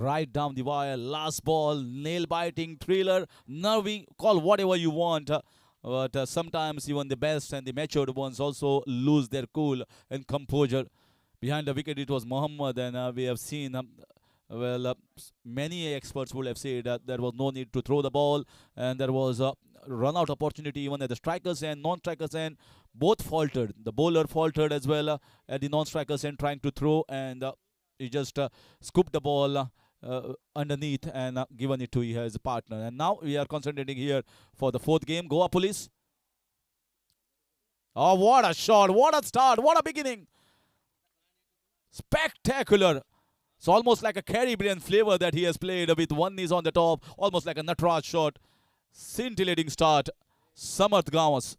Right down the wire, last ball, nail biting, thriller, nervy, call whatever you want. But sometimes even the best and the matured ones also lose their cool and composure. Behind the wicket, it was Mohammad, and we have seen. Many experts would have said that there was no need to throw the ball, and there was a run-out opportunity even at the strikers and non-strikers end. Both faltered. The bowler faltered as well at the non-strikers end, trying to throw, and he just scooped the ball underneath and given it to his partner. And now we are concentrating here for the fourth game. Goa Police. Oh, what a shot! What a start! What a beginning! Spectacular! It's almost like a Caribbean flavor that he has played with one knees on the top, almost like a Natraj shot. Scintillating start. Samarth Gawas.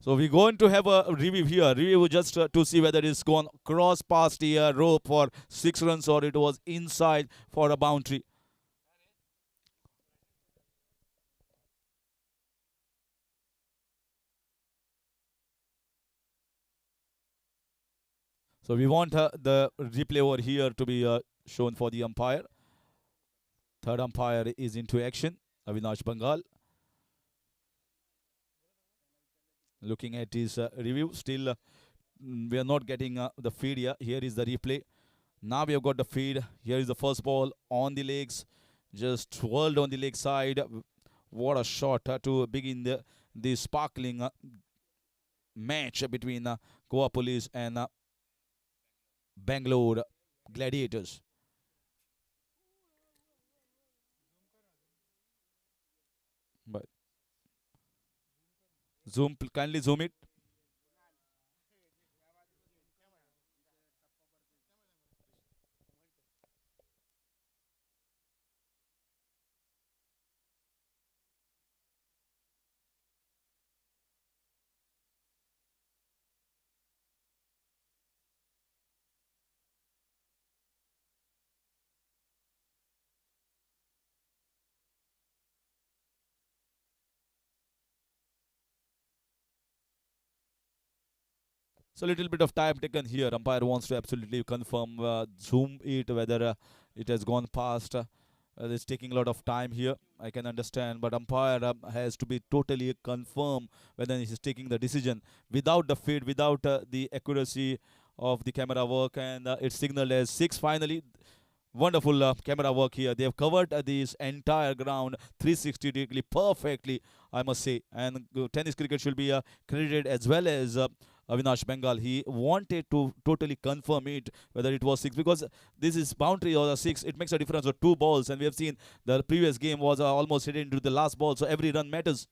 So we're going to have a review here. Review just to see whether it's gone cross past the rope for 6 runs or it was inside for a boundary. So we want the replay over here to be shown for the umpire. Third umpire is into action. Avinash Bengal. Looking at his review, still we are not getting the feed here. Here is the replay. Now we have got the feed. Here is the first ball on the legs, just twirled on the leg side. What a shot to begin the sparkling match between Goa Police and Bangalore Gladiators. But kindly zoom it. So a little bit of time taken here. Umpire wants to absolutely confirm, zoom it, whether it has gone past. It's taking a lot of time here. I can understand, but umpire has to be totally confirm whether he's taking the decision without the feed, without the accuracy of the camera work, and it's signaled as 6 finally. Wonderful camera work here. They have covered this entire ground 360 degree perfectly, I must say. And tennis cricket should be credited as well as Avinash Bengal. He wanted to totally confirm it whether it was 6, because this is boundary or a 6. It makes a difference of 2 balls, and we have seen the previous game was almost hit into the last ball. So every run matters.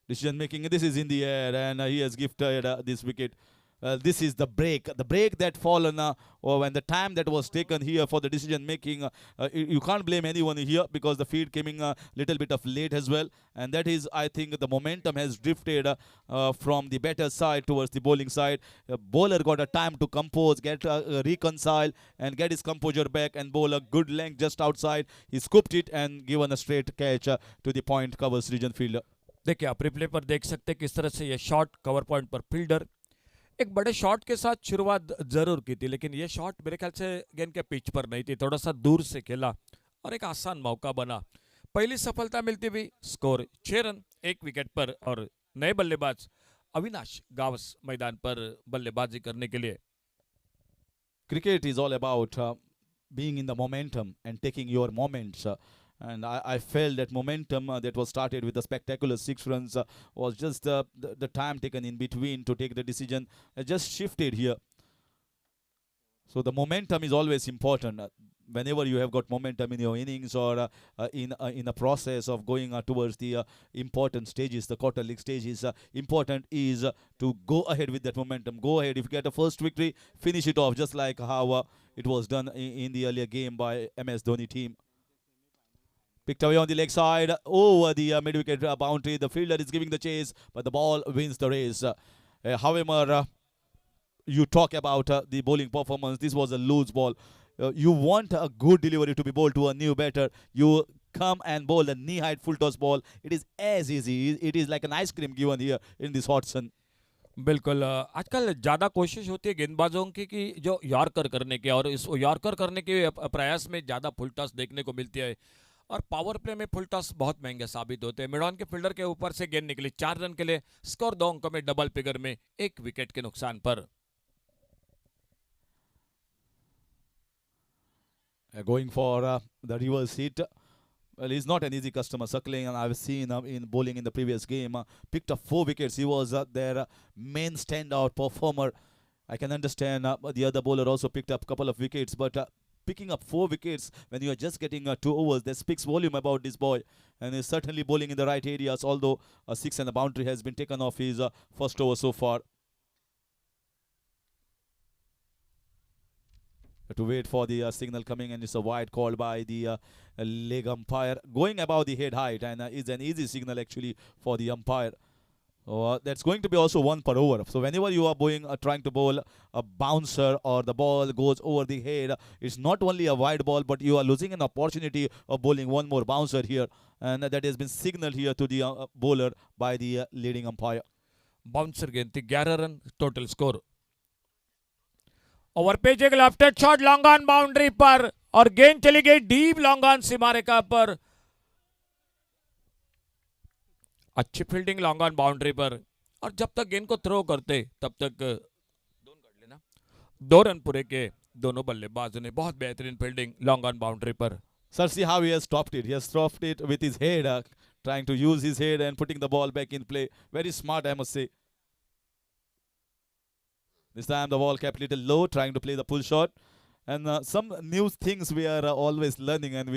Decision making. This is in the air, and he has gifted this wicket. This is the break that fallen, or when the time that was taken here for the decision making. You can't blame anyone here because the feed came in a little bit of late as well, and that is, I think, the momentum has drifted from the batter side towards the bowling side. Bowler got a time to compose, get reconcile, and get his composure back, and bowl a good length just outside. He scooped it and given a straight catch to the point covers region fielder. देखिए आप replay पर देख सकते हैं किस तरह से ये शॉट कवर पॉइंट पर फील्डर एक बड़े शॉट के साथ शुरुआत जरूर की थी, लेकिन ये शॉट मेरे ख्याल से गेंद के पिच पर नहीं थी, थोड़ा सा दूर से खेला और एक आसान मौका बना। पहली सफलता मिलती हुई, स्कोर 6 रन 1 विकेट पर, और नए बल्लेबाज अविनाश गावस मैदान पर बल्लेबाजी करने के लिए। Cricket is all about being in the momentum and taking your moments. And I felt that momentum that was started with the spectacular 6 runs was just the time taken in between to take the decision just shifted here. So the momentum is always important. Whenever you have got momentum in your innings or in a process of going towards the important stages, the quarter league stages, important is to go ahead with that momentum. Go ahead. If you get a first victory, finish it off, just like how it was done in the earlier game by MS Dhoni team. Picked away on the leg side over the mid-wicket boundary. The fielder is giving the chase, but the ball wins the race. However, you talk about the bowling performance. This was a loose ball. You want a good delivery to be bowled to a new batter. You come and bowl a knee-height full toss ball. It is as easy. It is like an ice cream given here in this hot sun. बिल्कुल आजकल ज़्यादा कोशिश होती है गेंदबाजों की कि जो यॉर्कर करने की, और इस यॉर्कर करने के प्रयास में ज़्यादा फुल टॉस देखने को मिलती है। और पावर प्ले में फुल टॉस बहुत महंगे साबित होते हैं। मिडॉन के फील्डर के ऊपर से गेंद निकली 4 रन के लिए, स्कोर 2 अंकों में डबल फिगर में, 1 विकेट के नुकसान पर। Going for the reverse hit. Well, he's not an easy customer. Suckling, and I've seen in bowling in the previous game, picked up 4 wickets. He was their main standout performer. I can understand the other bowler also picked up a couple of wickets, but picking up 4 wickets when you are just getting 2 overs, that speaks volume about this boy. And he's certainly bowling in the right areas, although a six and a boundary has been taken off his first over so far. To wait for the signal coming, and it's a wide called by the leg umpire going above the head height, and it's an easy signal actually for the umpire. That's going to be also 1 per over. So whenever you are trying to bowl a bouncer or the ball goes over the head, it's not only a wide ball, but you are losing an opportunity of bowling one more bouncer here, and that has been signaled here to the bowler by the leading umpire. Bouncer गेंद थी, 11 run total score. Over page एक लेफ्टेड shot long on boundary पर, और गेंद चली गई deep long on सीमा रेखा पर। अच्छी फील्डिंग लॉन्ग ऑन बाउंड्री पर, और जब तक गेंद को थ्रो करते तब तक 2 रन पूरे के दोनों बल्लेबाजों ने। बहुत बेहतरीन फील्डिंग लॉन्ग ऑन बाउंड्री पर। Sir, see how he has stopped it. He has stopped it with his head, trying to use his head and putting the ball back in play. Very smart, I must say. This time the ball kept a little low, trying to play the pull shot. And some new things we are always learning, and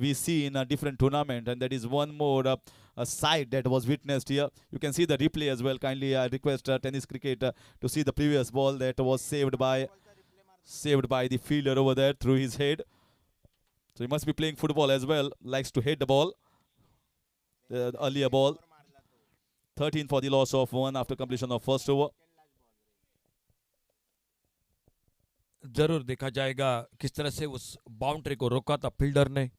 we see in a different tournament, and that is one more a side that was witnessed here. You can see the replay as well. Kindly request tennis cricket to see the previous ball that was saved by the fielder over there through his head. So he must be playing football as well. Likes to hit the ball. The earlier ball. 13 for the loss of 1 after completion of first over. जरूर देखा जाएगा किस तरह से उस boundary को रोका था फील्डर ने।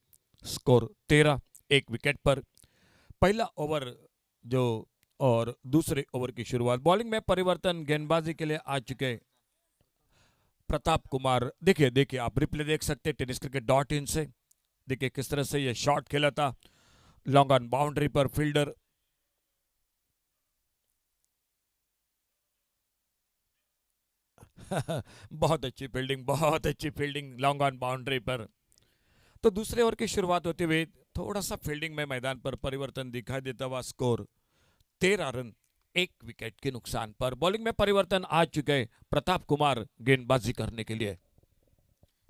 स्कोर 13, 1 विकेट पर। पहला ओवर जो और दूसरे ओवर की शुरुआत। बॉलिंग में परिवर्तन गेंदबाजी के लिए आ चुके प्रताप कुमार। देखिए आप रिप्ले देख सकते हैं tenniscricket.in से। देखिए किस तरह से ये शॉट खेला था लॉन्ग ऑन बाउंड्री पर। फील्डर बहुत अच्छी फील्डिंग लॉन्ग ऑन बाउंड्री पर। तो दूसरे ओवर की शुरुआत होते हुए थोड़ा सा फील्डिंग में मैदान पर परिवर्तन दिखाई देता हुआ। स्कोर 13 रन 1 विकेट के नुकसान पर। बॉलिंग में परिवर्तन आ चुके प्रताप कुमार गेंदबाजी करने के लिए।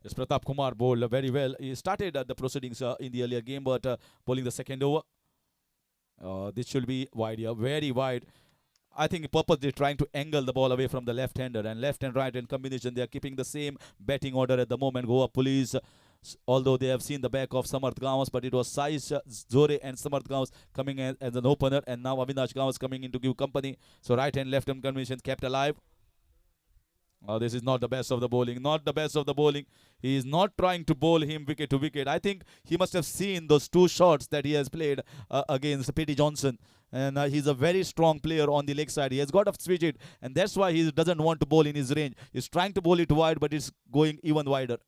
Yes, Pratap Kumar bowled very well. He started the proceedings in the earlier game, but bowling the second over. This should be wide here, very wide. I think purposely trying to angle the ball away from the left-hander, and left and right in combination. They are keeping the same batting order at the moment. Goa Police, although they have seen the back of Samarth Gawas, but it was Sai Zore and Samarth Gawas coming as an opener, and now Avinash Gawas coming in to give company. So right and left hand combination kept alive. This is not the best of the bowling. Not the best of the bowling. He is not trying to bowl him wicket to wicket. I think he must have seen those 2 shots that he has played against P.T. Johnson. And he's a very strong player on the leg side. He has got to switch it. And that's why he doesn't want to bowl in his range. He's trying to bowl it wide, but it's going even wider.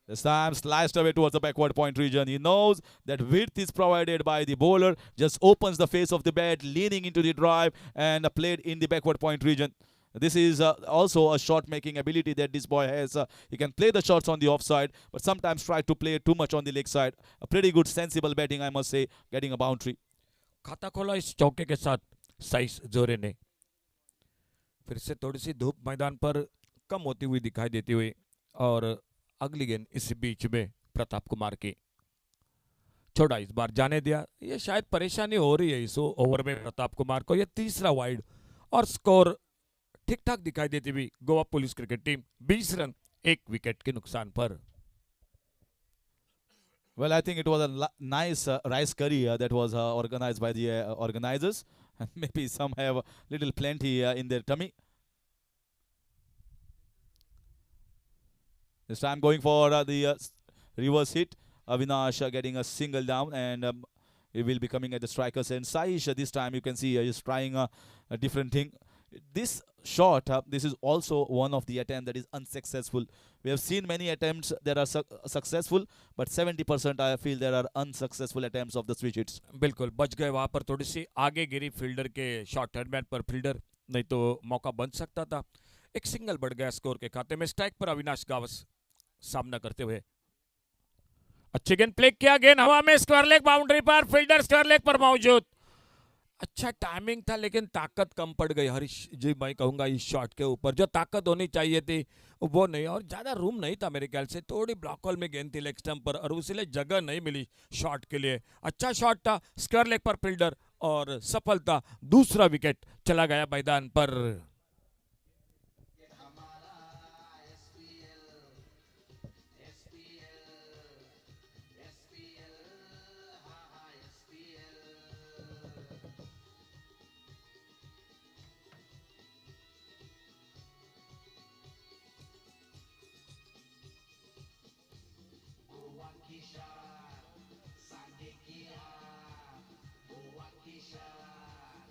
This time sliced away towards the backward point region. He knows that width is provided by the bowler. Just opens the face of the bat, leaning into the drive, and played in the backward point region. This is also a shot making ability that this boy has. He can play the shots on the offside, but sometimes try to play too much on the leg side. A pretty good sensible batting, I must say, getting a boundary. खाता खोला इस चौके के साथ साइस जोरे ने। फिर से थोड़ी सी धूप मैदान पर कम होती हुई दिखाई देती हुई, और अगली गेंद इस बीच में प्रताप कुमार की छोड़ा, इस बार जाने दिया। ये शायद परेशानी हो रही है इस ओवर में प्रताप कुमार को। ये तीसरा वाइड, और स्कोर ठीक ठाक दिखाई देती हुई Goa police cricket team 20 run 1 wicket के नुकसान पर। Well, I think it was a nice rice curry that was organized by the organizers. And maybe some have a little plenty in their tummy. This time going for the reverse hit. Avinash getting a single down, and he will be coming at the strikers. And Saish, this time you can see he's trying a different thing. This shot, this is also one of the attempts that is unsuccessful. We have seen many attempts that are successful, but 70% I feel there are unsuccessful attempts of the switch hits. बिल्कुल बच गए वहां पर, थोड़ी सी आगे गिरी fielder के short handman पर fielder, नहीं तो मौका बन सकता था। एक सिंगल बढ़ गया स्कोर के खाते में। स्ट्राइक पर अविनाश गावस सामना करते हुए, अच्छी गेंद प्ले किया, गेंद हवा में, स्क्वायर लेग बाउंड्री पर, फील्डर स्क्वायर लेग पर मौजूद। अच्छा टाइमिंग था लेकिन ताकत कम पड़ गई हरीश जी, मैं कहूंगा इस शॉट के ऊपर जो ताकत होनी चाहिए थी वो नहीं, और ज्यादा रूम नहीं था मेरे ख्याल से, थोड़ी ब्लॉक होल में गेंद थी लेग स्टंप पर और उसीलिए जगह नहीं मिली शॉट के लिए। अच्छा शॉट था, स्क्वायर लेग पर फील्डर और सफलता, दूसरा विकेट चला गया मैदान पर।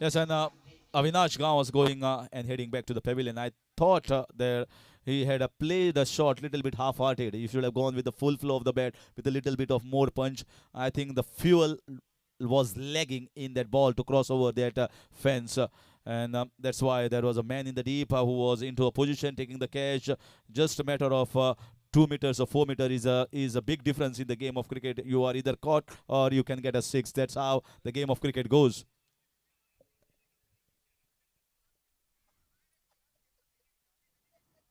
Yes, and Avinash Gaon was going and heading back to the pavilion. I thought there he had played the shot little bit half-hearted. He should have gone with the full flow of the bat with a little bit of more punch. I think the fuel was lagging in that ball to cross over that fence. And that's why there was a man in the deep who was into a position taking the catch. Just a matter of 2 meters or 4 meters is a big difference in the game of cricket. You are either caught or you can get a six. That's how the game of cricket goes.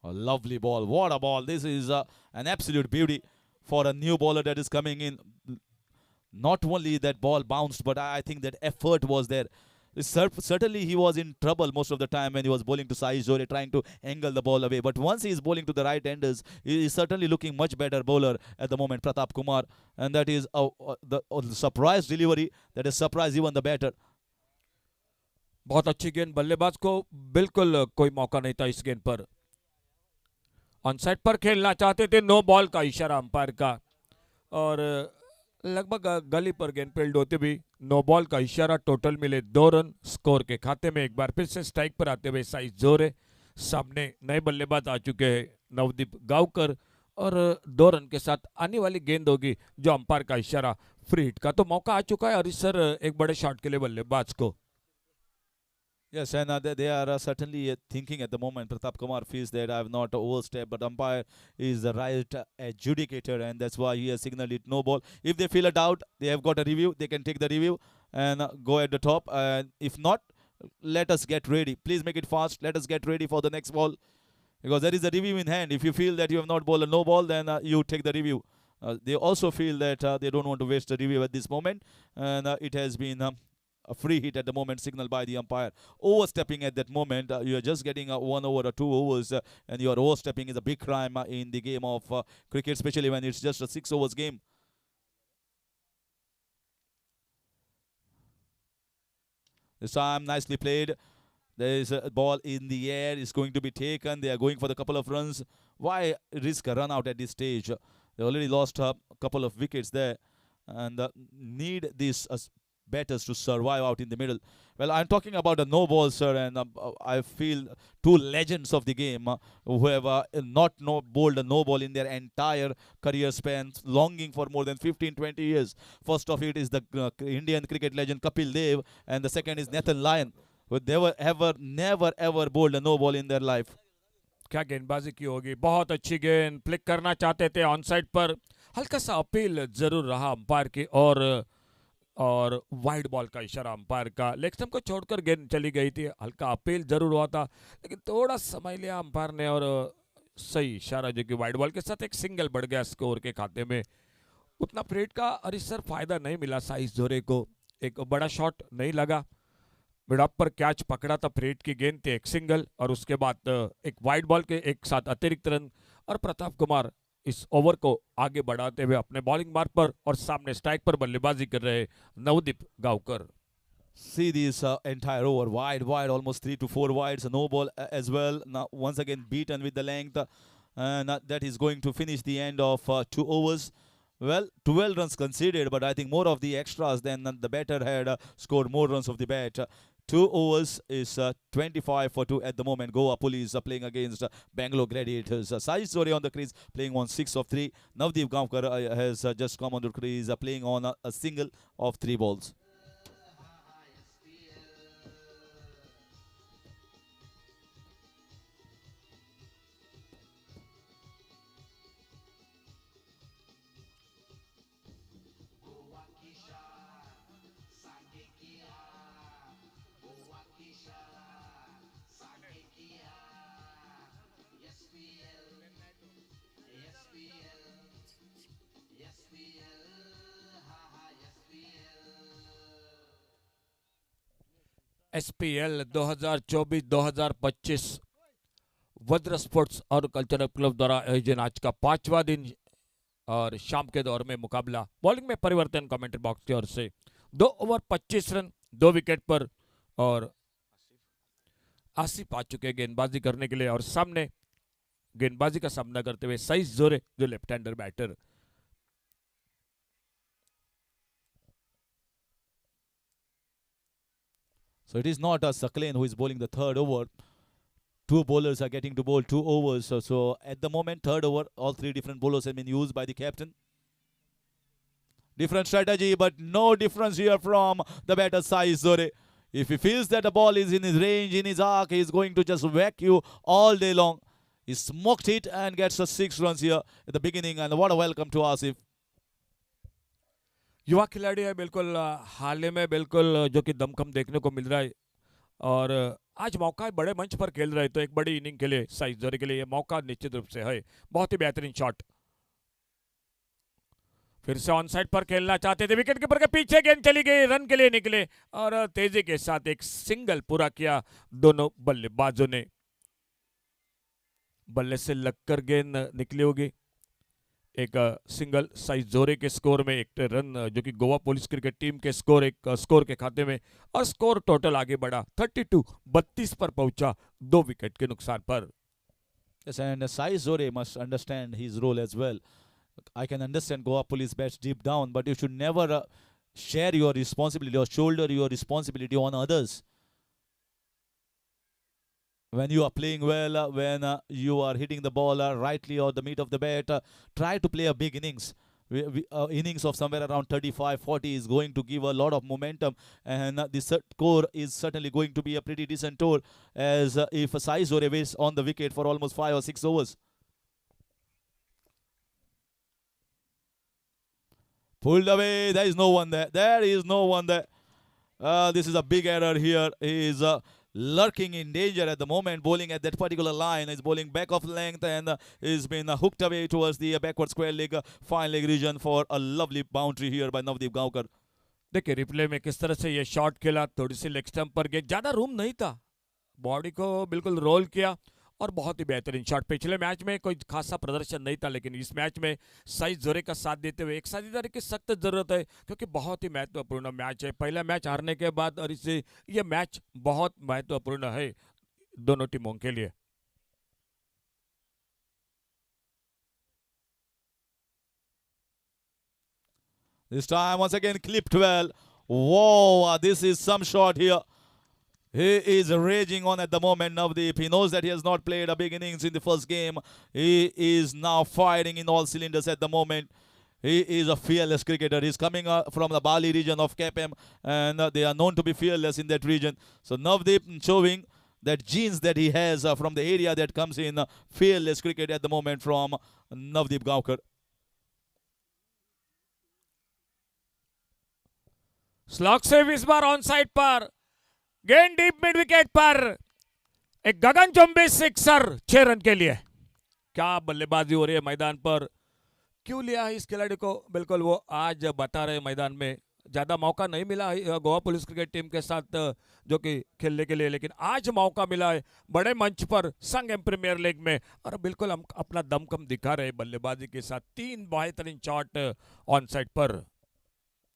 A lovely ball. What a ball. This is an absolute beauty for a new bowler that is coming in. Not only that ball bounced, but I think that effort was there. Certainly he was in trouble most of the time when he was bowling to Sai Zore, trying to angle the ball away. But once he is bowling to the right-handers, he is certainly looking much better bowler at the moment, Pratap Kumar. And that is the surprise delivery that has surprised even the batter. बहुत अच्छी गेंद, बल्लेबाज को बिल्कुल कोई मौका नहीं था इस गेंद पर। ऑन साइड पर खेलना चाहते थे, नो बॉल का इशारा अंपायर का, और लगभग गली पर गेंद फील्ड होते भी नो बॉल का इशारा। टोटल मिले 2 रन स्कोर के खाते में। एक बार फिर से स्ट्राइक पर आते हुए साई जोरे, सामने नए बल्लेबाज आ चुके हैं नवदीप गावकर, और 2 रन के साथ आने वाली गेंद होगी जो अंपायर का इशारा फ्री हिट का। तो मौका आ चुका है हरीश सर एक बड़े शॉट के लिए बल्लेबाज को। Yes, and they are certainly thinking at the moment. Pratap Kumar feels that I have not overstepped, but umpire is the right adjudicator, and that's why he has signaled it no ball. If they feel a doubt, they have got a review. They can take the review and go at the top. And if not, let us get ready. Please make it fast. Let us get ready for the next ball, because there is a review in hand. If you feel that you have not bowled a no ball, then you take the review. They also feel that they don't want to waste the review at this moment, and it has been a free hit at the moment signaled by the umpire. Overstepping at that moment, you are just getting 1 over or 2 overs, and your overstepping is a big crime in the game of cricket, especially when it's just a 6 overs game. This time nicely played. There is a ball in the air. It's going to be taken. They are going for the couple of runs. Why risk a run out at this stage? They already lost a couple of wickets there, and need this batters to survive out in the middle. Well, I'm talking about a no ball, sir, and I feel 2 legends of the game who have not bowled a no ball in their entire career span, longing for more than 15-20 years. First of it is the Indian cricket legend Kapil Dev, and the second is Nathan Lyon, who never ever bowled a no ball in their life. क्या गेंदबाजी की होगी, बहुत अच्छी गेंद, flick करना चाहते थे ऑन साइड पर, हल्का सा अपील जरूर रहा अंपायर की, और वाइड बॉल का इशारा अंपायर का। लेग स्टंप को छोड़कर गेंद चली गई थी, हल्का अपील जरूर हुआ था लेकिन थोड़ा समय लिया अंपायर ने, और सही इशारा जो कि वाइड बॉल के साथ एक सिंगल बढ़ गया स्कोर के खाते में। उतना फ्रेट का हरीश सर फायदा नहीं मिला साइस जोरे को, एक बड़ा शॉट नहीं लगा, मिड ऑफ पर कैच पकड़ा था, फ्रेट की गेंद थी, एक सिंगल, और उसके बाद एक वाइड बॉल के एक साथ अतिरिक्त रन, और प्रताप कुमार इस ओवर को आगे बढ़ाते हुए अपने बॉलिंग मार्ग पर और सामने स्ट्राइक पर बल्लेबाजी कर रहे Navdeep Gavkar. See this entire over wide, almost 3 to 4 wides, no ball as well. Now once again beaten with the length, and that is going to finish the end of 2 overs. Well, 12 runs conceded, but I think more of the extras than the batter had scored more runs of the bat. 2 overs is 25 for 2 at the moment. Goa Police are playing against Bangalore Gladiators. Sai Zore on the crease, playing on 6 of 3. Navdeep Gaonkar has just come on the crease, playing on a single of 3 balls. SPL 2024-2025 वज्र sports और cultural club द्वारा आयोजन आज का 5वां दिन और शाम के दौर में मुकाबला। बॉलिंग में परिवर्तन कमेंट्री बॉक्स की ओर से। 2 ओवर 25 रन 2 विकेट पर और आसिफ आ चुके गेंदबाजी करने के लिए और सामने गेंदबाजी का सामना करते हुए साइस जोरे जो left hander batter. So it is not Sakleen who is bowling the third over. 2 bowlers are getting to bowl 2 overs. So at the moment, third over, all 3 different bowlers have been used by the captain. Different strategy, but no difference here from the batter Sai Zore. If he feels that the ball is in his range, in his arc, he is going to just whack you all day long. He smoked it and gets 6 runs here at the beginning. And what a welcome to Asif. युवा खिलाड़ी है बिल्कुल हाल ही में बिल्कुल जो कि दमखम देखने को मिल रहा है और आज मौका है बड़े मंच पर खेल रहे तो एक बड़ी इनिंग के लिए साइस जोरे के लिए ये मौका निश्चित रूप से है। बहुत ही बेहतरीन शॉट। फिर से ऑन साइड पर खेलना चाहते थे, विकेट कीपर के पीछे गेंद चली गई, रन के लिए निकले और तेजी के साथ एक सिंगल पूरा किया दोनों बल्लेबाजों ने। बल्ले से लगकर गेंद निकली होगी। एक सिंगल साइस जोरे के स्कोर में एक रन जो कि गोवा पुलिस क्रिकेट टीम के स्कोर के खाते में और स्कोर टोटल आगे बढ़ा 32 पर पहुंचा 2 विकेट के नुकसान पर। Yes, and Sai Zore must understand his role as well. I can understand Goa Police bats deep down, but you should never share your responsibility or shoulder your responsibility on others. When you are playing well, when you are hitting the ball rightly or the meat of the bat, try to play a big innings. Innings of somewhere around 35-40 is going to give a lot of momentum, and the score is certainly going to be a pretty decent tour as if Sai Zore waits on the wicket for almost 5 or 6 overs. Pulled away. There is no one there. There is no one there. This is a big error here. He is lurking in danger at the moment, bowling at that particular line. He's bowling back of length and he's been hooked away towards the backward square leg, fine leg region for a lovely boundary here by Navdeep Gaonkar. देखिए replay में किस तरह से ये shot खेला, थोड़ी सी leg stump पर गया, ज्यादा रूम नहीं था, बॉडी को बिल्कुल रोल किया और बहुत ही बेहतरीन शॉट। पिछले मैच में कोई खासा प्रदर्शन नहीं था लेकिन इस मैच में साइस जोरे का साथ देते हुए एक साझेदारी की सख्त जरूरत है क्योंकि बहुत ही महत्वपूर्ण मैच है। पहला मैच हारने के बाद और इससे ये मैच बहुत महत्वपूर्ण है दोनों टीमों के लिए। This time once again clipped well. Whoa, this is some shot here. He is raging on at the moment, Navdeep. He knows that he has not played a big innings in the first game. He is now firing in all cylinders at the moment. He is a fearless cricketer. He's coming from the Bali region of KPM, and they are known to be fearless in that region. So Navdeep showing that genes that he has from the area that comes in fearless cricket at the moment from Navdeep Gaonkar. Slog से इस बार on side पर गेंद deep mid wicket पर एक गगनचुंबी sixer 6 run के लिए। क्या बल्लेबाजी हो रही है मैदान पर, क्यों लिया है इस खिलाड़ी को, बिल्कुल वो आज बता रहे मैदान में ज्यादा मौका नहीं मिला है गोवा पुलिस क्रिकेट टीम के साथ जो कि खेलने के लिए, लेकिन आज मौका मिला है बड़े मंच पर संगम प्रीमियर लीग में और बिल्कुल हम अपना दमखम दिखा रहे बल्लेबाजी के साथ। 3 बेहतरीन शॉट ऑन साइड पर।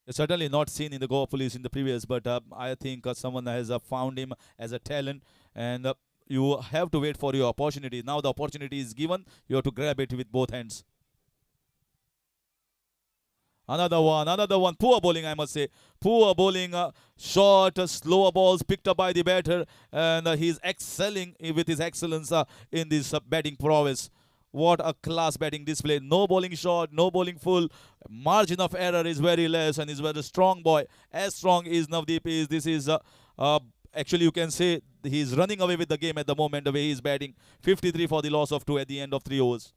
Certainly not seen in the Goa Police in the previous, but I think someone has found him as a talent, and you have to wait for your opportunity. Now the opportunity is given, you have to grab it with both hands. Another one. Poor bowling, I must say. Poor bowling. Short, slower balls picked up by the batter, and he's excelling with his excellence in this batting prowess. What a class batting display. No bowling short, no bowling full. Margin of error is very less, and he's very strong boy. As strong as Navdeep is, this is actually you can say he's running away with the game at the moment, the way he's batting. 53 for the loss of 2 at the end of 3 overs.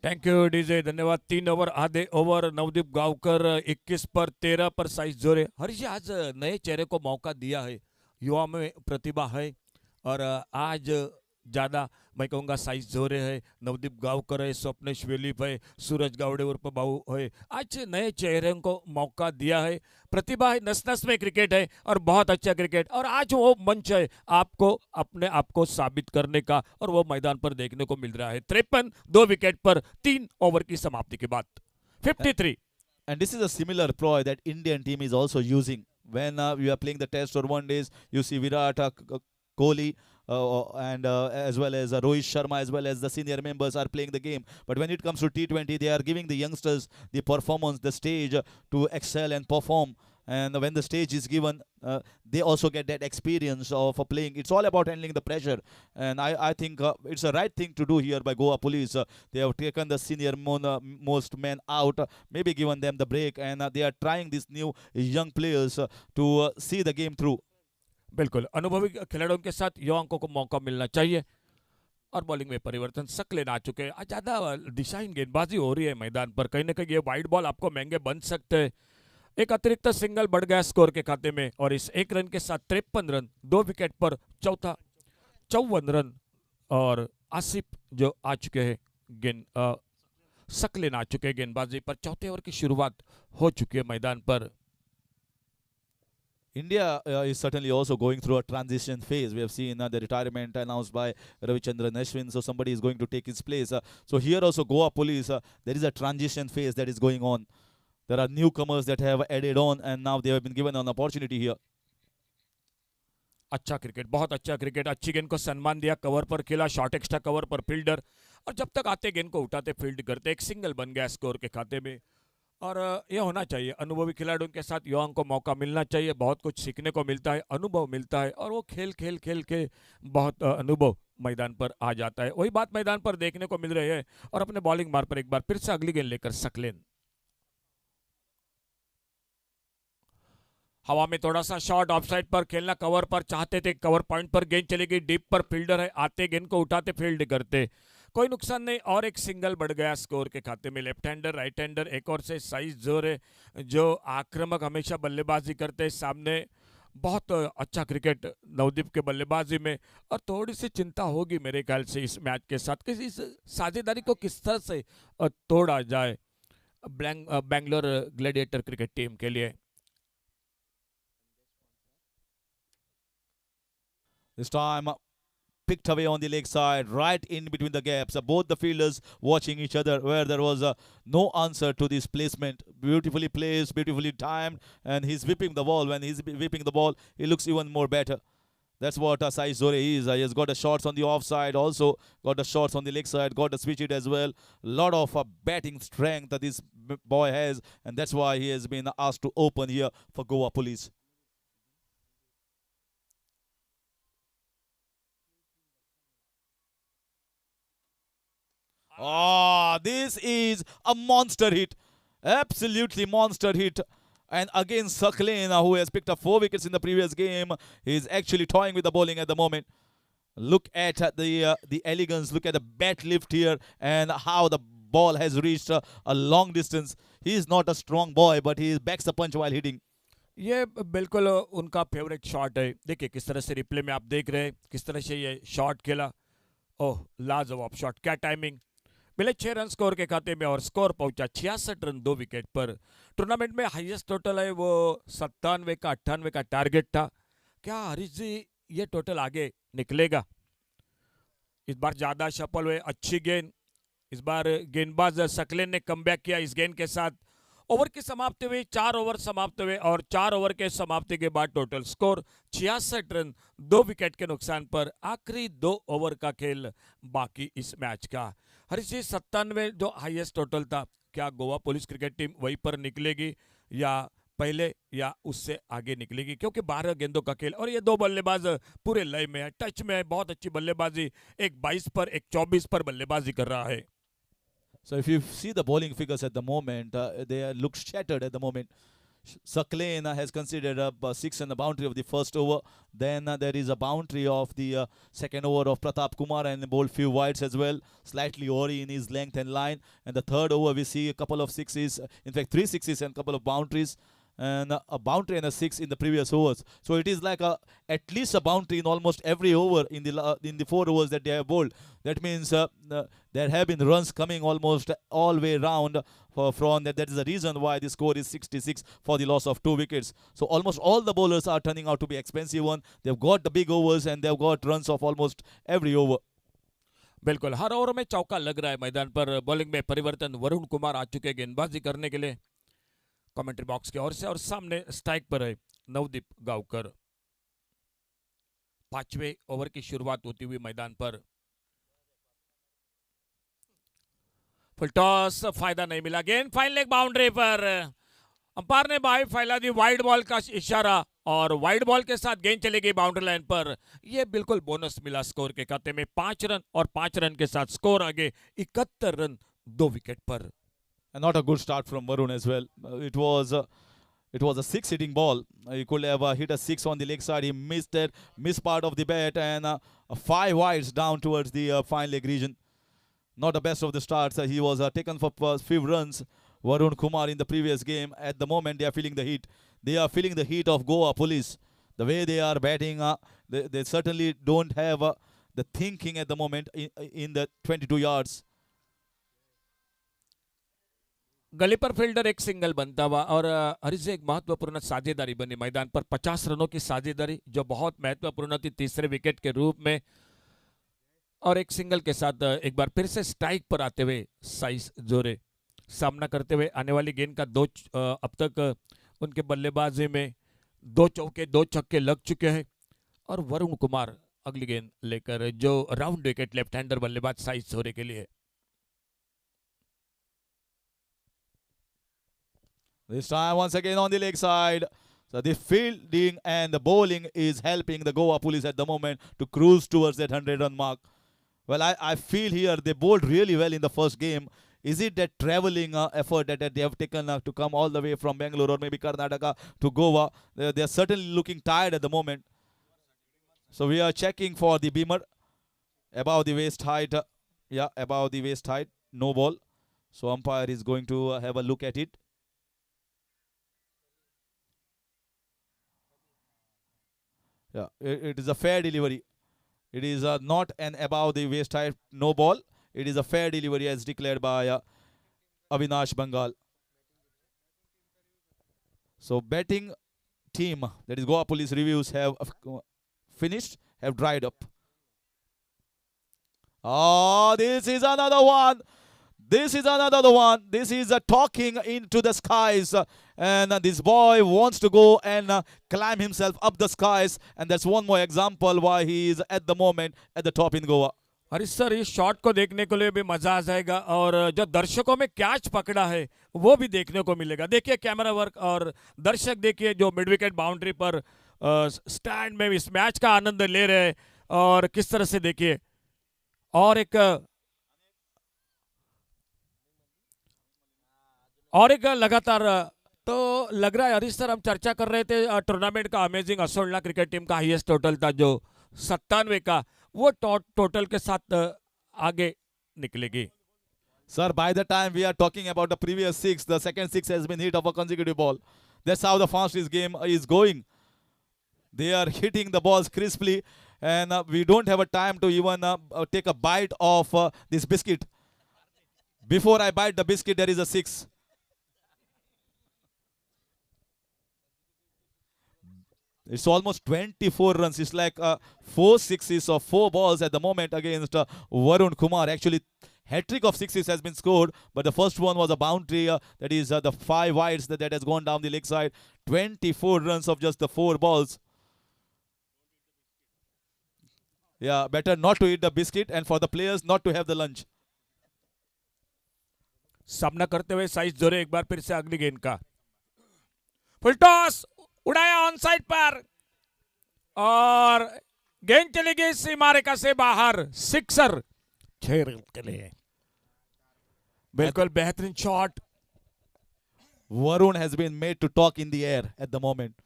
Thank you DJ, धन्यवाद। 3 over आधे over, Navdeep Gavkar 21 पर 13 पर size जोरे। हरीश जी, आज नए चेहरे को मौका दिया है, युवा में प्रतिभा है, और आज ज़्यादा मैं कहूँगा साइज जोरे है, नवदीप गावकर है, स्वप्नेश वेलीप है, सूरज गावड़े उर्फ बाबू है। आज नए चेहरे को मौका दिया है, प्रतिभा है, नस नस में क्रिकेट है और बहुत अच्छा क्रिकेट, और आज वो मंच है आपको अपने आप को साबित करने का, और वो मैदान पर देखने को मिल रहा है। 53, 2 विकेट पर 3 ओवर की समाप्ति के बाद 53। And this is a similar ploy that Indian team is also using. When we are playing the test or one days, you see Virat Kohli and as well as Rohit Sharma, as well as the senior members are playing the game. But when it comes to T20, they are giving the youngsters the performance, the stage to excel and perform. And when the stage is given, they also get that experience of playing. It's all about handling the pressure. And I think it's the right thing to do here by Goa Police. They have taken the senior most men out, maybe given them the break. And they are trying these new young players to see the game through. बिल्कुल, अनुभवी खिलाड़ियों के साथ युवाओं को मौका मिलना चाहिए। और बॉलिंग में परिवर्तन सकलेन आ चुके हैं। आज ज़्यादा दिशाहीन गेंदबाजी हो रही है मैदान पर, कहीं ना कहीं ये वाइड बॉल आपको महंगे बन सकते हैं। एक अतिरिक्त सिंगल बढ़ गया स्कोर के खाते में, और इस 1 रन के साथ 53 रन, 2 विकेट पर चौथा 54 रन, और आसिफ जो आ चुके हैं गेंद सकलेन आ चुके हैं गेंदबाजी पर। चौथे ओवर की शुरुआत हो चुकी है मैदान पर। India is certainly also going through a transition phase. We have seen the retirement announced by Ravichandran Ashwin, so somebody is going to take his place. So here also Goa Police, there is a transition phase that is going on. There are newcomers that have added on, and now they have been given an opportunity here. अच्छा cricket, बहुत अच्छा cricket, अच्छी गेंद को सम्मान दिया, cover पर खेला, शॉर्ट एक्स्ट्रा कवर पर फील्डर, और जब तक आते गेंद को उठाते फील्ड करते, एक सिंगल बन गया स्कोर के खाते में। और ये होना चाहिए, अनुभवी खिलाड़ियों के साथ युवाओं को मौका मिलना चाहिए, बहुत कुछ सीखने को मिलता है, अनुभव मिलता है, और वो खेल खेल खेल के बहुत अनुभव मैदान पर आ जाता है। वही बात मैदान पर देखने को मिल रही है। और अपने बॉलिंग मार पर एक बार फिर से अगली गेंद लेकर सकलेन, हवा में थोड़ा सा शॉर्ट ऑफसाइड पर खेलना, कवर पर चाहते थे, कवर पॉइंट पर गेंद चलेगी, डीप पर फील्डर है, आते गेंद को उठाते फील्ड करते, कोई नुकसान नहीं, और एक सिंगल बढ़ गया स्कोर के खाते में। लेफ्ट हैंडर, राइट हैंडर, एक और से साइज जोर है, जो आक्रामक हमेशा बल्लेबाजी करते हैं सामने। बहुत अच्छा क्रिकेट नवदीप के बल्लेबाजी में, और थोड़ी सी चिंता होगी मेरे ख्याल से इस मैच के साथ कि इस साझेदारी को किस तरह से तोड़ा जाए बैंगलोर ग्लैडिएटर क्रिकेट टीम के लिए। This time picked away on the leg side, right in between the gaps. Both the fielders watching each other, where there was no answer to this placement. Beautifully placed, beautifully timed, and he's whipping the ball. When he's whipping the ball, he looks even more better. That's what Sai Zore is. He has got the shots on the offside, also got the shots on the leg side, got the switch it as well. Lot of batting strength that this boy has, and that's why he has been asked to open here for Goa Police. Oh, this is a monster hit. Absolutely monster hit. And again, Sakleen, who has picked up 4 wickets in the previous game, is actually toying with the bowling at the moment. Look at the elegance. Look at the bat lift here and how the ball has reached a long distance. He is not a strong boy, but he backs the punch while hitting. ये बिल्कुल उनका favourite shot है। देखिए किस तरह से replay में आप देख रहे हैं किस तरह से ये शॉट खेला। ओह, लाजवाब शॉट, क्या टाइमिंग। मिले 6 रन स्कोर के खाते में, और स्कोर पहुंचा 66 रन 2 विकेट पर। टूर्नामेंट में हाईएस्ट टोटल है वो 97 का 98 का टारगेट था। क्या हरीश जी ये टोटल आगे निकलेगा? इस बार ज्यादा सफल हुए, अच्छी गेंद। इस बार गेंदबाज सकलेन ने कमबैक किया इस गेंद के साथ। ओवर की समाप्ति हुई, 4 ओवर समाप्त हुए और 4 ओवर के समाप्ति के बाद टोटल स्कोर 66 रन, 2 विकेट के नुकसान पर। आखिरी 2 ओवर का खेल बाकी इस मैच का। हरीश जी, 97 जो हाईएस्ट टोटल था, क्या गोवा पुलिस क्रिकेट टीम वहीं पर निकलेगी या पहले या उससे आगे निकलेगी? क्योंकि 12 गेंदों का खेल और ये दो बल्लेबाज पूरे लय में है, टच में है, बहुत अच्छी बल्लेबाजी। एक 22 पर, एक 24 पर बल्लेबाजी कर रहा है। So if you see the bowling figures at the moment, they look shattered at the moment. Sakleen has considered a 6 on the boundary of the first over. Then there is a boundary of the second over of Pratap Kumar and bowled few wides as well. Slightly ori in his length and line. And the third over we see a couple of sixes, in fact 3 6s and a couple of boundaries. And a boundary and a 6 in the previous overs. So it is like at least a boundary in almost every over in the 4 overs that they have bowled. That means there have been runs coming almost all way round from that. That is the reason why the score is 66 for the loss of 2 wickets. So almost all the bowlers are turning out to be expensive one. They've got the big overs and they've got runs of almost every over. बिल्कुल, हर over में चौका लग रहा है मैदान पर। Bowling में परिवर्तन, वरुण कुमार आ चुके गेंदबाजी करने के लिए कमेंट्री बॉक्स की ओर से, और सामने स्ट्राइक पर है नवदीप गावकर। 5वें ओवर की शुरुआत होती हुई मैदान पर। फुल टॉस, फायदा नहीं मिला। गेंद फाइन लेग बाउंड्री पर, अंपायर ने बाई फैला दी, वाइड बॉल का इशारा और वाइड बॉल के साथ गेंद चलेगी बाउंड्री लाइन पर। यह बिल्कुल बोनस मिला स्कोर के खाते में। 5 रन और 5 रन के साथ स्कोर आगे 71 रन 2 विकेट पर। And not a good start from Varun as well. It was a 6 hitting ball. He could have hit a 6 on the leg side. He missed part of the bat, and 5 wides down towards the fine leg region. Not the best of the starts. He was taken for few runs. Varun Kumar in the previous game. At the moment, they are feeling the heat. They are feeling the heat of Goa Police. The way they are batting, they certainly don't have the thinking at the moment in the 22 yards. गली पर fielder एक single बनता हुआ और हरीश से एक महत्वपूर्ण साझेदारी बनी मैदान पर। 50 रनों की साझेदारी जो बहुत महत्वपूर्ण थी तीसरे विकेट के रूप में, और एक सिंगल के साथ एक बार फिर से स्ट्राइक पर आते हुए साइस जोरे सामना करते हुए आने वाली गेंद का अब तक उनके बल्लेबाजी में 2 चौके 2 छक्के लग चुके हैं। और वरुण कुमार अगली गेंद लेकर, जो राउंड विकेट लेफ्ट हैंडर बल्लेबाज साइस जोरे के लिए। This time once again on the leg side. So the fielding and the bowling is helping the Goa Police at the moment to cruise towards that 100-run mark. Well, I feel here they bowled really well in the first game. Is it that traveling effort that they have taken to come all the way from Bangalore or maybe Karnataka to Goa? They are certainly looking tired at the moment. So we are checking for the beamer above the waist height. Yeah, above the waist height. No ball. So umpire is going to have a look at it. Yeah, it is a fair delivery. It is not an above the waist height, no ball. It is a fair delivery as declared by Avinash Bengal. So batting team, that is Goa Police reviews, have finished, have dried up. Oh, this is another one. This is another one. This is talking into the skies. And this boy wants to go and climb himself up the skies. And that's one more example why he is at the moment at the top in Goa. Harish sir, इस shot को देखने के लिए भी मजा आ जाएगा और जो दर्शकों में कैच पकड़ा है वो भी देखने को मिलेगा। देखिए कैमरा वर्क और दर्शक देखिए जो मिड विकेट बाउंड्री पर स्टैंड में इस मैच का आनंद ले रहे हैं और किस तरह से देखिए। और एक लगातार तो लग रहा है हरीश सर, हम चर्चा कर रहे थे टूर्नामेंट का अमेजिंग असोलना क्रिकेट टीम का हाईएस्ट टोटल था जो 97 का, वो टोटल के साथ आगे निकलेगी। Sir, by the time we are talking about the previous 6, the second 6 has been hit of a consecutive ball. That's how the fast this game is going. They are hitting the balls crisply and we don't have a time to even take a bite of this biscuit. Before I bite the biscuit, there is a 6. It's almost 24 runs. It's like 4 sixes or 4 balls at the moment against Varun Kumar. Actually, hat-trick of sixes has been scored, but the first one was a boundary. That is the 5 wides that has gone down the leg side. 24 runs of just the 4 balls. Yeah, better not to eat the biscuit and for the players not to have the lunch. सामना करते हुए size जोरे एक बार फिर से अगली गेंद का फुल टॉस उड़ाया ऑन साइड पर और गेंद चली गई सीमा रेखा से बाहर, सिक्सर 6 रन के लिए। बिल्कुल बेहतरीन shot. Varun has been made to talk in the air at the moment.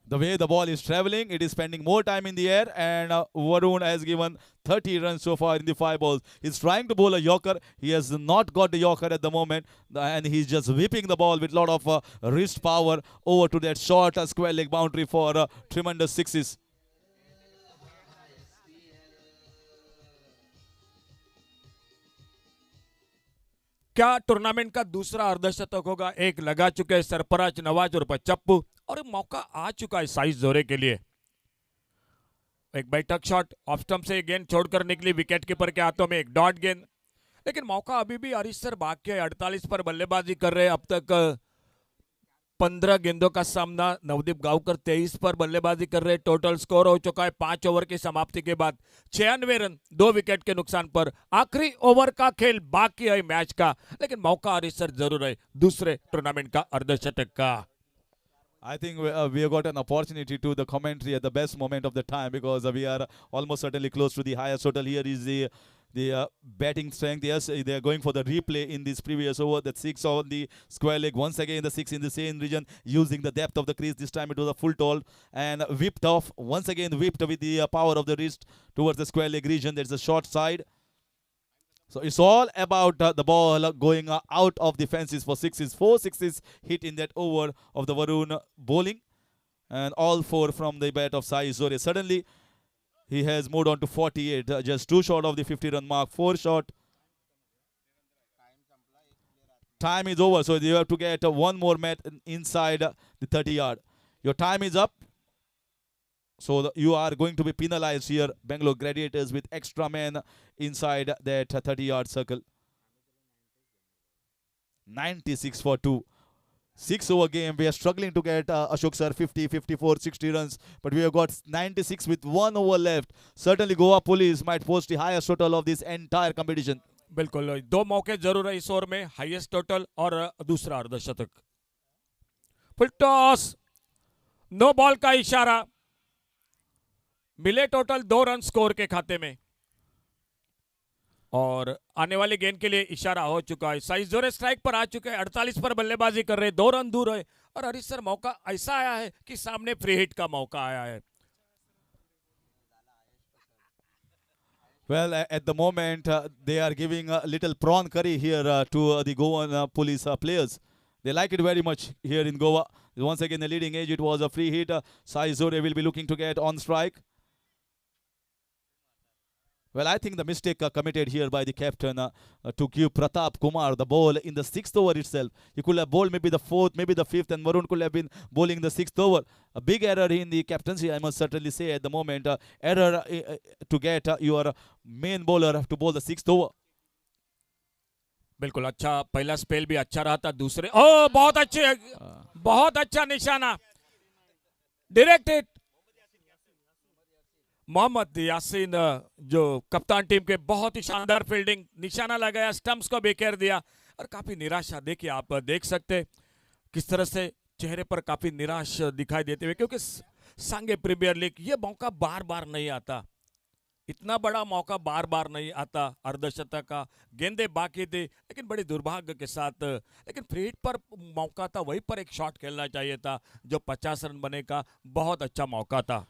The way the ball is traveling, it is spending more time in the air, and Varun has given 30 runs so far in the 5 balls. He's trying to bowl a yorker. He has not got the yorker at the moment, and he's just whipping the ball with a lot of wrist power over to that short square leg boundary for tremendous sixes. क्या tournament का दूसरा अर्धशतक होगा? एक लगा चुके हैं सरफराज नवाज और पचप्पू, और मौका आ चुका है साइज जोरे के लिए। एक बैठक शॉट ऑफ स्टंप से गेंद छोड़कर निकली विकेट कीपर के हाथों में, एक डॉट गेंद, लेकिन मौका अभी भी हरीश सर बाकी है। 48 पर बल्लेबाजी कर रहे हैं अब तक 15 गेंदों का सामना। नवदीप गांवकर 23 पर बल्लेबाजी कर रहे हैं। टोटल स्कोर हो चुका है 5 ओवर की समाप्ति के बाद 96 रन 2 विकेट के नुकसान पर। आखिरी ओवर का खेल बाकी है मैच का, लेकिन मौका हरीश सर जरूर है दूसरे टूर्नामेंट का अर्धशतक का। I think we have got an opportunity to the commentary at the best moment of the time, because we are almost certainly close to the highest total. Here is the batting strength. Yes, they are going for the replay in this previous over. That 6 on the square leg. Once again, the 6 in the same region, using the depth of the crease. This time it was a full toll and whipped off. Once again, whipped with the power of the wrist towards the square leg region. There's a short side. So it's all about the ball going out of the fences for sixes. 4 sixes hit in that over of the Varun bowling, and all 4 from the bat of Sai Zore. Suddenly, he has moved on to 48, just 2 short of the 50-run mark. 4 short. Time is over, so you have to get one more mat inside the 30-yard. Your time is up. So you are going to be penalized here, Bangalore Gladiators, with extra men inside that 30-yard circle. 96 for 2. 6-over game. We are struggling to get Ashok sir 50, 54, 60 runs. But we have got 96 with 1 over left. Certainly Goa Police might post the highest total of this entire competition. बिल्कुल 2 मौके जरूर है इस over में, highest total और दूसरा अर्धशतक। Full toss, no ball का इशारा, मिले टोटल 2 रन स्कोर के खाते में, और आने वाली गेंद के लिए इशारा हो चुका है। साइज जोरे स्ट्राइक पर आ चुके हैं, 48 पर बल्लेबाजी कर रहे हैं, 2 रन दूर है, और हरीश सर मौका ऐसा आया है कि सामने फ्री हिट का मौका आया है। Well, at the moment, they are giving a little prawn curry here to the Goan police players. They like it very much here in Goa. Once again, the leading edge, it was a free hit. Sai Zore will be looking to get on strike. Well, I think the mistake committed here by the captain to give Pratap Kumar the ball in the 6th over itself. He could have bowled maybe the 4th, maybe the 5th, and Varun could have been bowling the 6th over. A big error in the captaincy, I must certainly say at the moment. Error to get your main bowler to bowl the 6th over. बिल्कुल अच्छा, पहला spell भी अच्छा रहा था, दूसरे ओ बहुत अच्छा निशाना, डायरेक्ट हिट। मोहम्मद यासीन जो कप्तान टीम के, बहुत ही शानदार फील्डिंग, निशाना लगाया, स्टंप्स को बेखेर दिया, और काफी निराशा। देखिए आप देख सकते किस तरह से चेहरे पर काफी निराश दिखाई देते हुए, क्योंकि सांगे प्रीमियर लीग ये मौका बार बार नहीं आता, इतना बड़ा मौका बार बार नहीं आता। अर्धशतक का गेंदे बाकी थी, लेकिन बड़ी दुर्भाग्य के साथ, लेकिन फ्री हिट पर मौका था, वहीं पर एक शॉट खेलना चाहिए था जो 50 रन बने का बहुत अच्छा मौका था।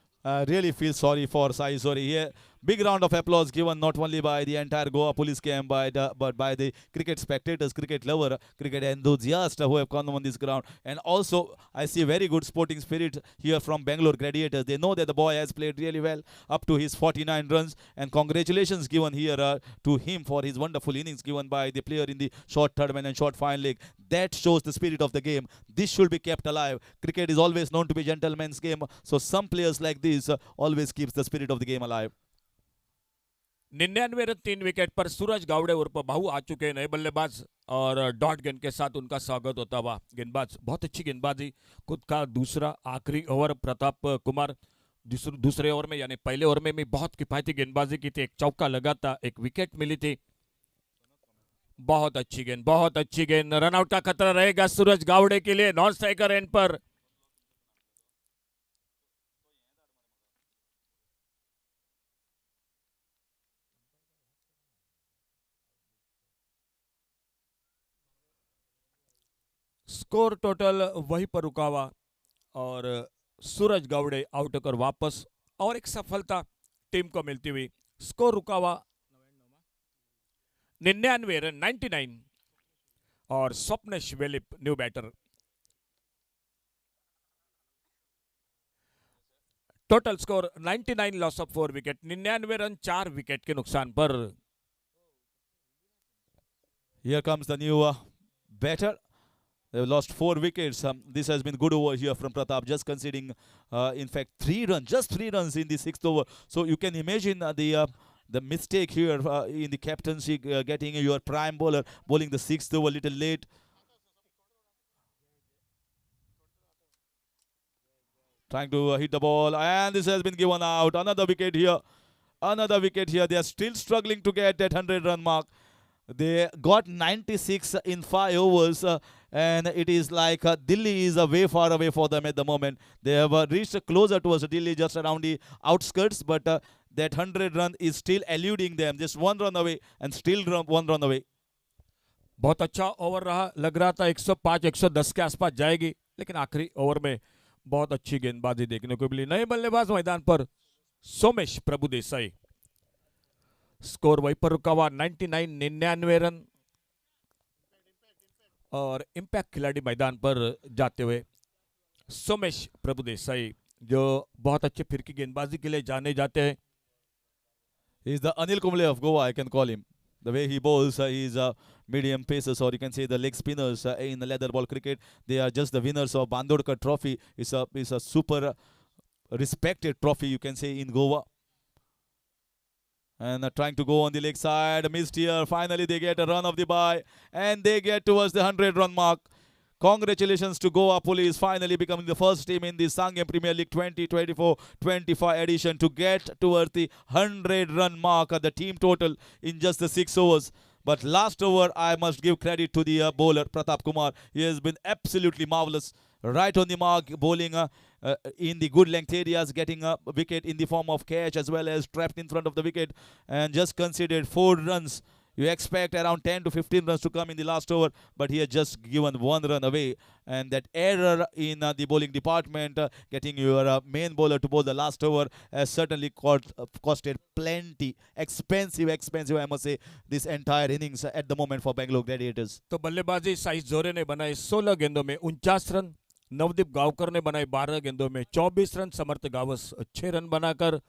Really feel sorry for Sai Zore here. Big round of applause given not only by the entire Goa police camp but by the cricket spectators, cricket lover, cricket enthusiasts who have come on this ground. And also, I see very good sporting spirit here from Bangalore Gladiators. They know that the boy has played really well up to his 49 runs. And congratulations given here to him for his wonderful innings given by the player in the short third man and short fine leg. That shows the spirit of the game. This should be kept alive. Cricket is always known to be gentleman's game. So some players like this always keeps the spirit of the game alive. 99 run 3 wicket पर सूरज गावड़े उर्फ भाऊ आ चुके हैं नए बल्लेबाज और dot गेंद के साथ उनका स्वागत होता हुआ गेंदबाज बहुत अच्छी गेंदबाजी खुद का दूसरा आखिरी ओवर प्रताप कुमार दूसरे ओवर में यानी पहले ओवर में भी बहुत किफायती गेंदबाजी की थी एक चौका लगा था एक विकेट मिली थी बहुत अच्छी गेंद रनआउट का खतरा रहेगा सूरज गावड़े के लिए नॉन स्ट्राइकर एंड पर स्कोर टोटल वहीं पर रुका हुआ और सूरज गावड़े आउट होकर वापस और एक सफलता टीम को मिलती हुई स्कोर रुका हुआ 99 रन 99 और Swapnesh Velip new batter total score 99 loss of 4 wicket 99 run 4 wicket के नुकसान पर Here comes the new batter. They've lost 4 wickets. This has been good over here from Pratap, just conceding, in fact, 3 runs, just 3 runs in the 6th over. So you can imagine the mistake here in the captaincy, getting your prime bowler bowling the 6th over a little late. Trying to hit the ball, and this has been given out. Another wicket here. Another wicket here. They are still struggling to get that 100-run mark. They got 96 in 5 overs, and it is like Delhi is way far away for them at the moment. They have reached closer towards Delhi, just around the outskirts, but that 100 run is still eluding them. Just 1 run away, and still 1 run away. बहुत अच्छा over रहा लग रहा था 105 110 के आसपास जाएगी लेकिन आखिरी ओवर में बहुत अच्छी गेंदबाजी देखने को मिली नए बल्लेबाज मैदान पर सोमेश प्रभुदेसाई स्कोर वहीं पर रुका हुआ 99 रन और इंपैक्ट खिलाड़ी मैदान पर जाते हुए सोमेश प्रभुदेसाई जो बहुत अच्छे फिरकी गेंदबाजी के लिए जाने जाते हैं He is the Anil Kumble of Goa, I can call him. The way he bowls, he is medium pacers, or you can say the leg spinners in the leather ball cricket. They are just the winners of Bandodkar Trophy. It's a super respected trophy, you can say, in Goa. And trying to go on the leg side, missed here. Finally, they get a run of the bye, and they get towards the 100-run mark. Congratulations to Goa Police, finally becoming the first team in the Sangam Premier League 2024-25 edition to get towards the 100-run mark at the team total in just the 6 overs. But last over, I must give credit to the bowler, Pratap Kumar. He has been absolutely marvelous. Right on the mark, bowling in the good length areas, getting a wicket in the form of catch as well as trapped in front of the wicket, and just conceded 4 runs. You expect around 10 to 15 runs to come in the last over, but he has just given 1 run away. And that error in the bowling department, getting your main bowler to bowl the last over, has certainly costed plenty. Expensive, I must say, this entire innings at the moment for Bangalore Gladiators. तो बल्लेबाजी size जोरे ने बनाए 16 गेंदों में 49 run Navdeep Gavkar ने बनाए 12 गेंदों में 24 रन समर्थ गावस 6 रन बनाकर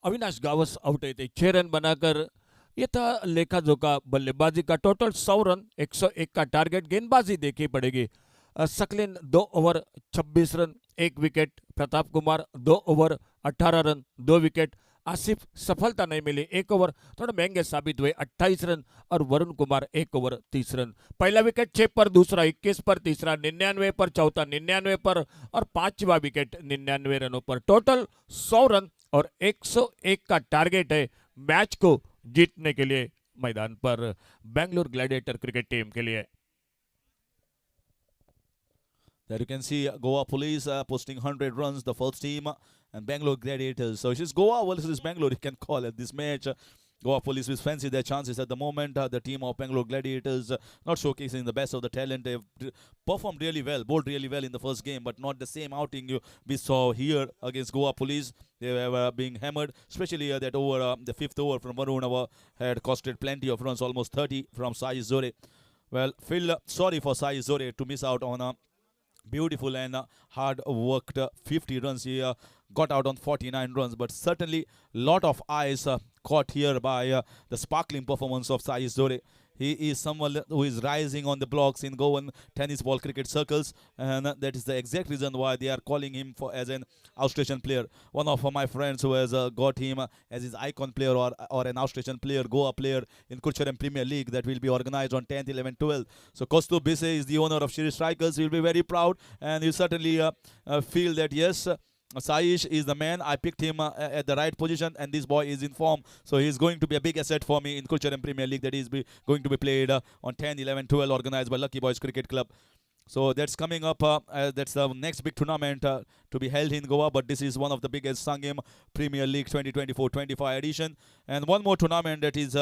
अविनाश गावस आउट हुए थे 6 रन बनाकर ये था लेखा जोखा बल्लेबाजी का टोटल 100 रन 101 का टारगेट गेंदबाजी देखी पड़ेगी सकलिन 2 over 26 run 1 wicket Pratap Kumar 2 over 18 run 2 wicket Asif सफलता नहीं मिली 1 ओवर थोड़ा महंगे साबित हुए 28 रन और वरुण कुमार 1 ओवर 30 रन पहला विकेट 6 पर दूसरा 21 पर तीसरा 99 पर चौथा 99 पर और पांचवा विकेट 99 रनों पर टोटल 100 रन और 101 का टारगेट है मैच को जीतने के लिए मैदान पर बैंगलोर ग्लैडिएटर क्रिकेट टीम के लिए There you can see Goa Police posting 100 runs, the first team, and Bangalore Gladiators. So it's just Goa versus Bangalore, you can call it this match. Goa Police will fancy their chances at the moment. The team of Bangalore Gladiators not showcasing the best of the talent. They've performed really well, bowled really well in the first game, but not the same outing we saw here against Goa Police. They were being hammered, especially that over the fifth over from Varun had costed plenty of runs, almost 30 from Sai Zore. Well, feel sorry for Sai Zore to miss out on a beautiful and hard worked 50 runs. He got out on 49 runs, but certainly lot of eyes caught here by the sparkling performance of Sai Zore. He is someone who is rising on the blocks in Goan tennis ball cricket circles, and that is the exact reason why they are calling him for as an outstation player. One of my friends who has got him as his icon player or an outstation player, Goa player in Kurcharam Premier League that will be organized on 10th, 11th, 12th. So Kaustubh Bise is the owner of Shri Strikers. He will be very proud, and he'll certainly feel that yes, Saish is the man. I picked him at the right position, and this boy is in form. So he's going to be a big asset for me in Kurcharam Premier League that is going to be played on 10, 11, 12, organized by Lucky Boys Cricket Club. So that's coming up. That's the next big tournament to be held in Goa. But this is one of the biggest Sangam Premier League 2024-25 edition. And one more tournament that is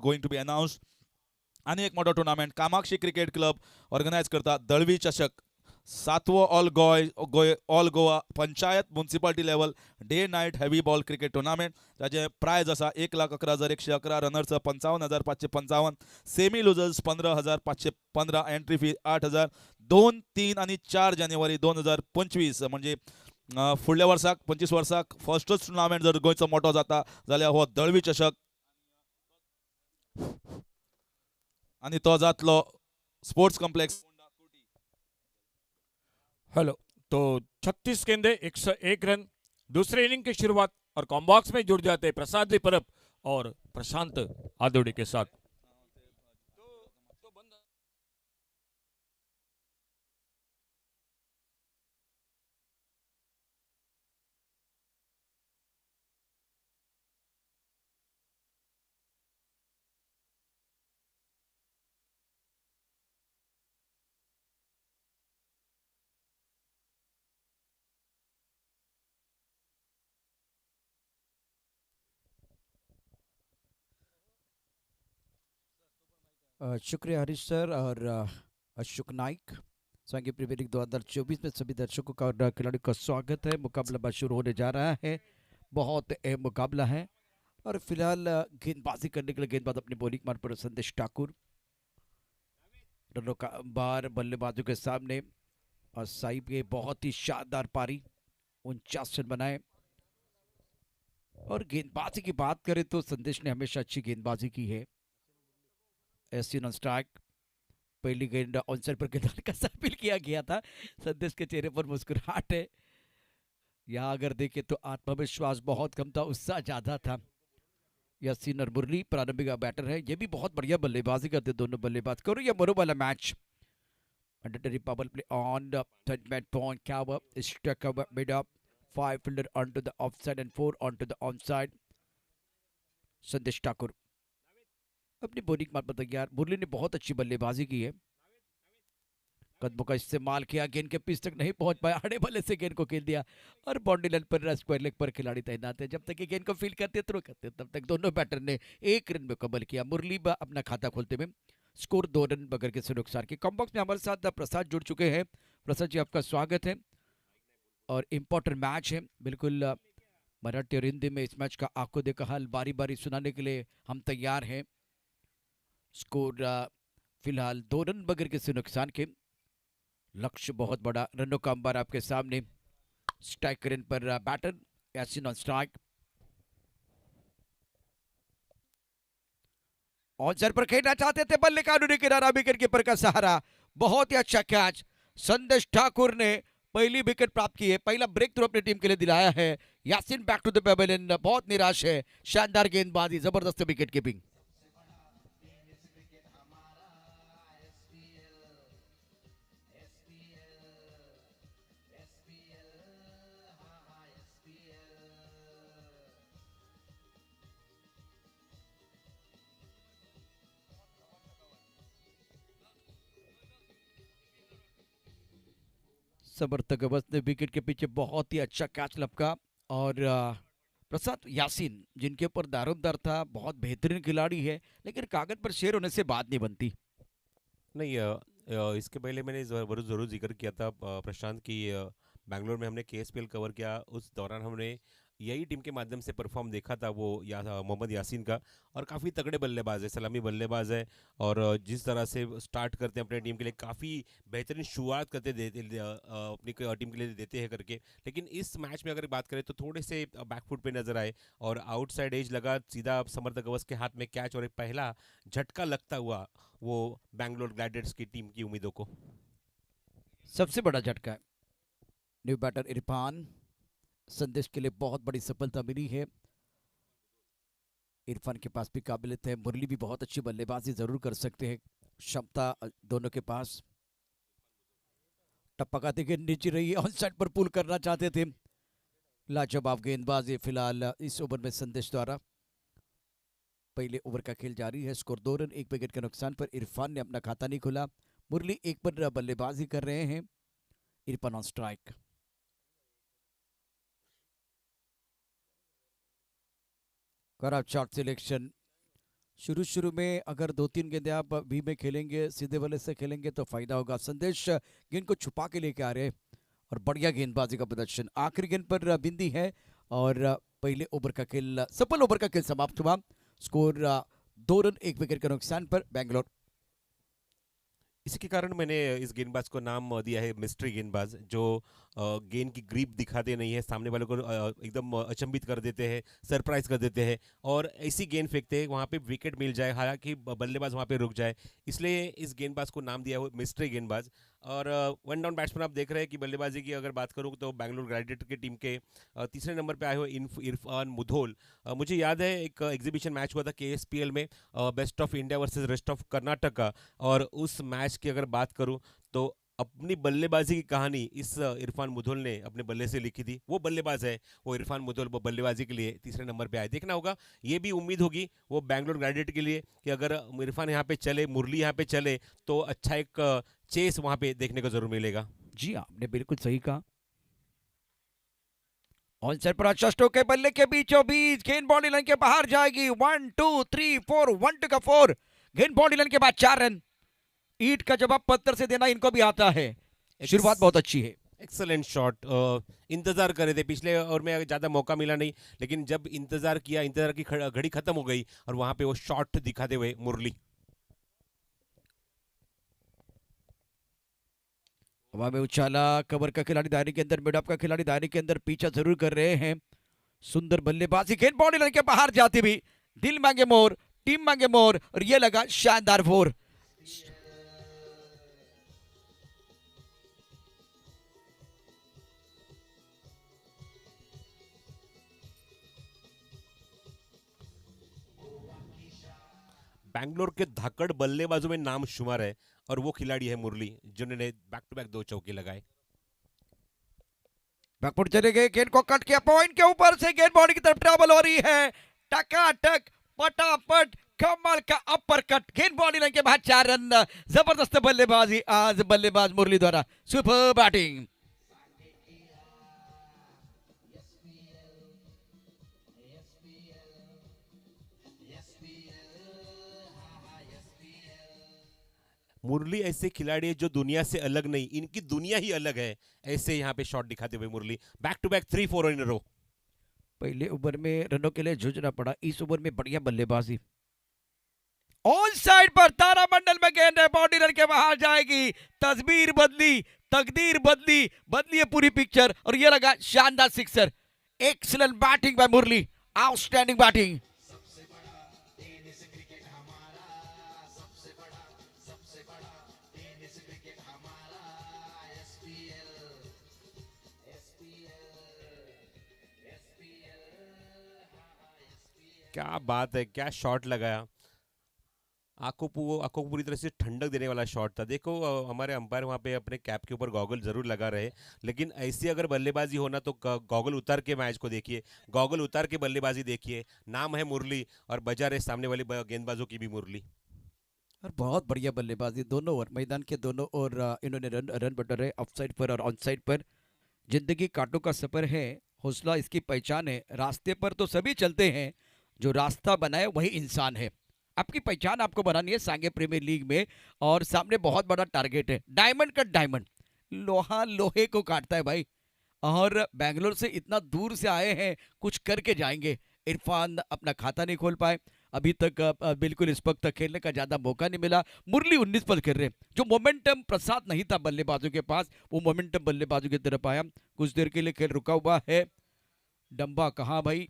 going to be announced. आणि एक मोठा tournament Kamakshi cricket club organise करता दळवी चषक 7वो all Goa panchayat municipality level day night heavy ball cricket tournament ताचे prize आसा 1,11,111 runners 55,555 semi losers 15,515 entry fee 8,000 2, 3 आणि 4 जानेवारी 2025 म्हणजे फुडल्या वर्साक 25 वर्साक फर्स्टच टुर्नामेंट जर गोंयचो मोठो जाता जाल्यार हो दळवी चषक आणि तो जातलो स्पोर्ट्स कॉम्प्लेक्स. हेलो, तो 36 गेंदे 101 रन, दूसरे इनिंग की शुरुआत और कॉम्बॉक्स में जुड़ जाते प्रसाद परब और प्रशांत आदोड़ी के साथ. शुक्रिया हरीश सर और अशोक नाइक. सांघिक प्रीमियर लीग 2024 में सभी दर्शकों का और खिलाड़ियों का स्वागत है. मुकाबला शुरू होने जा रहा है. बहुत अहम मुकाबला है और फिलहाल गेंदबाजी करने के लिए गेंदबाज अपनी बॉलिंग मार पर संदेश ठाकुर. रनों का अंबार बल्लेबाजों के सामने और साइब के बहुत ही शानदार पारी 49 रन बनाए. और गेंदबाजी की बात करें तो संदेश ने हमेशा अच्छी गेंदबाजी की है. एसी नॉन स्ट्राइक पहली गेंद ऑनसाइड पर खिलाड़ी का शामिल किया गया था. संदेश के चेहरे पर मुस्कुराहट है. यहाँ अगर देखें तो आत्मविश्वास बहुत कम था, उत्साह ज्यादा था. यासीन और मुरली प्रारंभिक बैटर है. ये भी बहुत बढ़िया बल्लेबाजी करते दोनों बल्लेबाज. करो ये मरो वाला match. Mandatory power play on the third man point cover. Struck over mid up. 5 fielder onto the offside and 4 onto the onside. संदेश ठाकुर अपनी बॉलिंग मार पर तैयार. मुरली ने बहुत अच्छी बल्लेबाजी की है. कदमों का इस्तेमाल किया, गेंद के पिच तक नहीं पहुंच पाया, आड़े बल्ले से गेंद को खेल दिया और बाउंड्री लाइन पर स्क्वायर लेग पर खिलाड़ी तैनात है. जब तक ये गेंद को फील करते थ्रो करते तब तक दोनों बैटर ने 1 रन में कबल किया. मुरली अपना खाता खोलते हुए स्कोर 2 रन बगैर किसी नुकसान के. कॉम्बॉक्स में हमारे साथ प्रसाद जुड़ चुके हैं. प्रसाद जी आपका स्वागत है और इम्पोर्टेंट मैच है. बिल्कुल मराठी और हिंदी में इस मैच का आंखों देखा हाल बारी बारी सुनाने के लिए हम तैयार हैं. स्कोर फिलहाल 2 रन बगैर किसी नुकसान के. लक्ष्य बहुत बड़ा. रनों का अंबार आपके सामने. स्ट्राइक रन पर batter Yasin on strike. Onside पर खेलना चाहते थे, बल्ले कानूनी किनारा, विकेट कीपर का सहारा. बहुत ही अच्छा कैच. संदेश ठाकुर ने पहली विकेट प्राप्त की है. पहला ब्रेक थ्रू अपनी टीम के लिए दिलाया है. Yasin back to the pavilion. बहुत निराश है. शानदार गेंदबाजी, जबरदस्त विकेट कीपिंग. समर्थक अवस्थ ने विकेट के पीछे बहुत ही अच्छा कैच लपका और प्रसाद यासीन जिनके ऊपर दारोमदार था, बहुत बेहतरीन खिलाड़ी है, लेकिन कागज पर शेर होने से बात नहीं बनती। नहीं इसके पहले मैंने ज़रूर ज़रूर जिक्र किया था प्रशांत की बैंगलोर में हमने केएसपीएल कवर किया, उस दौरान हमने यही टीम के माध्यम से परफॉर्म देखा था वो मोहम्मद यासीन का। और काफ़ी तगड़े बल्लेबाज है, सलामी बल्लेबाज है। और जिस तरह से स्टार्ट करते हैं अपने टीम के लिए, काफ़ी बेहतरीन शुरुआत करते अपनी टीम के लिए देते हैं करके। लेकिन इस मैच में अगर बात करें तो थोड़े से बैकफुट पे नजर आए और आउटसाइड एज लगा, सीधा समर्थक अवस्थ के हाथ में कैच और एक पहला झटका लगता हुआ वो बैंगलोर ग्लैडिएटर्स की टीम की उम्मीदों को। सबसे बड़ा झटका है। न्यू बैटर इरफान, संदेश के लिए बहुत बड़ी सफलता मिली है। इरफान के पास भी काबिलियत है, मुरली भी बहुत अच्छी बल्लेबाजी जरूर कर सकते हैं, क्षमता दोनों के पास। टपकाते गेंद नीचे रही, ऑन साइड पर पुल करना चाहते थे, लाजवाब गेंदबाजी फिलहाल इस ओवर में संदेश द्वारा। पहले ओवर का खेल जारी है, स्कोर 2 रन 1 विकेट के नुकसान पर इरफान ने अपना खाता नहीं खोला। मुरली एक पर बल्लेबाजी कर रहे हैं, इरफान ऑन स्ट्राइक। खराब शॉट सिलेक्शन। शुरू में अगर 2-3 गेंदें आप भी में खेलेंगे, सीधे बल्ले से खेलेंगे तो फायदा होगा। संदेश गेंद को छुपा के लेके आ रहे हैं और बढ़िया गेंदबाजी का प्रदर्शन। आखिरी गेंद पर बिंदी है और पहले ओवर का खेल, सफल ओवर का खेल समाप्त हुआ। स्कोर 2 रन 1 विकेट के नुकसान पर बैंगलोर। इसी के कारण मैंने इस गेंदबाज को नाम दिया है मिस्ट्री गेंदबाज, जो गेंद की ग्रिप दिखाते नहीं है, सामने वाले को एकदम अचंभित कर देते हैं, सरप्राइज कर देते हैं और ऐसी गेंद फेंकते हैं वहाँ पे विकेट मिल जाए, हालांकि बल्लेबाज वहाँ पे रुक जाए। इसलिए इस गेंदबाज को नाम दिया है मिस्ट्री गेंदबाज। और वन डाउन बैट्समैन आप देख रहे हैं कि बल्लेबाजी की अगर बात करूँ तो बैंगलोर ग्लैडिएटर की टीम के तीसरे नंबर पे आए हुए इरफान मुधोल। मुझे याद है एक एग्जीबिशन मैच हुआ था केएसपीएल में, best of India versus rest of Karnataka, और उस मैच की अगर बात करूँ तो अपनी बल्लेबाजी की कहानी इस इरफान मुधोल ने अपने बल्ले से लिखी थी। वो बल्लेबाज है, वो इरफान मुधोल, वो बल्लेबाजी के लिए तीसरे नंबर पे आए। देखना होगा, ये भी उम्मीद होगी वो बैंगलोर ग्लैडिएटर के लिए कि अगर इरफान यहाँ पे चले, मुरली यहाँ पे चले तो अच्छा एक चेस वहाँ पे देखने को जरूर मिलेगा। जी आपने बिल्कुल सही कहा। ऑन साइड पर अच्छा स्ट्रोक है, बल्ले के बीचों बीच, गेंद बाउंड्री लाइन के बाहर जाएगी। 1 2 3 4, 1 2 का 4, गेंद बाउंड्री लाइन के बाद 4 रन। ईंट का जवाब पत्थर से देना इनको भी आता है। शुरुआत बहुत अच्छी है। Excellent shot. इंतजार कर रहे थे पिछले ओवर में, ज़्यादा मौका मिला नहीं, लेकिन जब इंतजार किया, इंतजार की घड़ी खत्म हो गई और वहां पे वो शॉट दिखाते हुए मुरली। हवा में उछाला, कवर का खिलाड़ी दायरे के अंदर, मिडअप का खिलाड़ी दायरे के अंदर, पीछा जरूर कर रहे हैं। सुंदर बल्लेबाजी, गेंद बाउंड्री लाइन के बाहर जाती भी, दिल मांगे मोर, टीम मांगे मोर, और ये लगा शानदार 4। बैंगलोर के धाकड़ बल्लेबाजों में नाम शुमार है और वो खिलाड़ी है मुरली, जिन्होंने बैक टू बैक 2 चौके लगाए। बैकफुट चले गए, गेंद को कट किया, पॉइंट के ऊपर से गेंद बॉडी की तरफ ट्रैवल हो रही है, टकाटक फटाफट कमाल का अपर कट, गेंद बॉडी लाइन के बाद 4 रन। जबरदस्त बल्लेबाजी आज बल्लेबाज मुरली द्वारा, सुपर बैटिंग। मुरली ऐसे खिलाड़ी है जो दुनिया से अलग नहीं, इनकी दुनिया ही अलग है, ऐसे यहाँ पे शॉट दिखाते हुए मुरली। बैक टू बैक 3-4 इन रो। पहले ओवर में रनों के लिए जूझना पड़ा, इस ओवर में बढ़िया बल्लेबाजी। ऑन साइड पर तारामंडल में गेंद है, बॉडी रन के बाहर जाएगी। तस्वीर बदली, तकदीर बदली, बदली है पूरी पिक्चर, और ये लगा शानदार sixer. Excellent batting by Murali, outstanding batting. क्या बात है, क्या शॉट लगाया। आंखों को पूरी तरह से ठंडक देने वाला शॉट था। देखो हमारे अंपायर वहाँ पे अपने कैप के ऊपर गॉगल जरूर लगा रहे, लेकिन ऐसी अगर बल्लेबाजी होना तो गॉगल उतार के मैच को देखिए, गॉगल उतार के बल्लेबाजी देखिए। नाम है मुरली और बजा रहे सामने वाले गेंदबाजों की भी मुरली। और बहुत बढ़िया बल्लेबाजी, दोनों ओवर, मैदान के दोनों ओर इन्होंने रन बटोरे, ऑफ साइड पर और ऑन साइड पर। जिंदगी कांटों का सफर है हौसला इसकी पहचान है। रास्ते पर तो सभी चलते हैं, जो रास्ता बनाए वही इंसान है। आपकी पहचान आपको बनानी है सांगे प्रीमियर लीग में, और सामने बहुत बड़ा टारगेट है, डायमंड कट डायमंड। लोहा लोहे को काटता है भाई, और बेंगलोर से इतना दूर से आए हैं, कुछ करके जाएंगे। इरफान अपना खाता नहीं खोल पाए अभी तक, बिल्कुल इस वक्त तक खेलने का ज्यादा मौका नहीं मिला। मुरली 19 पर खेल रहे, जो मोमेंटम प्रसाद नहीं था बल्लेबाजों के पास, वो मोमेंटम बल्लेबाजों की तरफ आया। कुछ देर के लिए खेल रुका हुआ है। डंबा कहाँ भाई,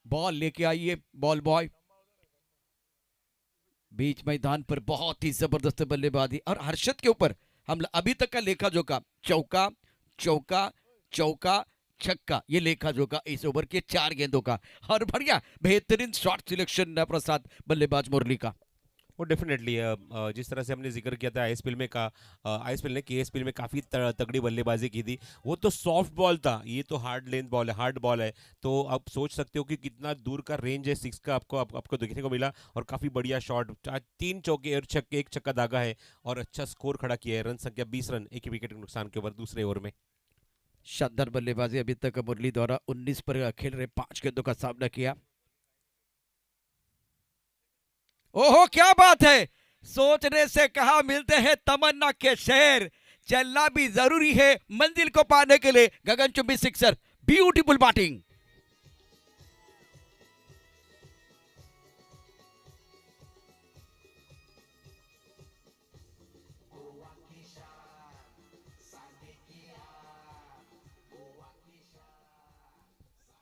बॉल लेके आइए बॉल बॉय। बीच मैदान पर बहुत ही जबरदस्त बल्लेबाजी, और हर्षद के ऊपर हमला। अभी तक का लेखा जोखा, चौका चौका चौका छक्का, ये लेखा जोखा इस ओवर के 4 गेंदों का। और बढ़िया बेहतरीन शॉट सिलेक्शन प्रसाद बल्लेबाज मुरली का। वो डेफिनेटली जिस तरह से हमने जिक्र किया था आईएसपीएल में का, आईएसपीएल ने केएसपीएल में काफ़ी तगड़ी बल्लेबाजी की थी। वो तो सॉफ्ट बॉल था, ये तो हार्ड लेंथ बॉल है, हार्ड बॉल है। तो आप सोच सकते हो कि कितना दूर का रेंज है सिक्स का आपको देखने को मिला। और काफ़ी बढ़िया शॉट, 3 चौके और छक्के, 1 छक्का दागा है, और अच्छा स्कोर खड़ा किया है। रन संख्या 20 रन, एक ही विकेट के नुकसान के ऊपर दूसरे ओवर में। शानदार बल्लेबाजी अभी तक मुरली द्वारा 19 पर खेल रहे 5 गेंदों का सामना किया। ओहो क्या बात है, सोचने से कहा मिलते हैं तमन्ना के शेर। चलना भी जरूरी है मंजिल को पाने के लिए। गगनचुंबी सिक्सर, ब्यूटीफुल बैटिंग।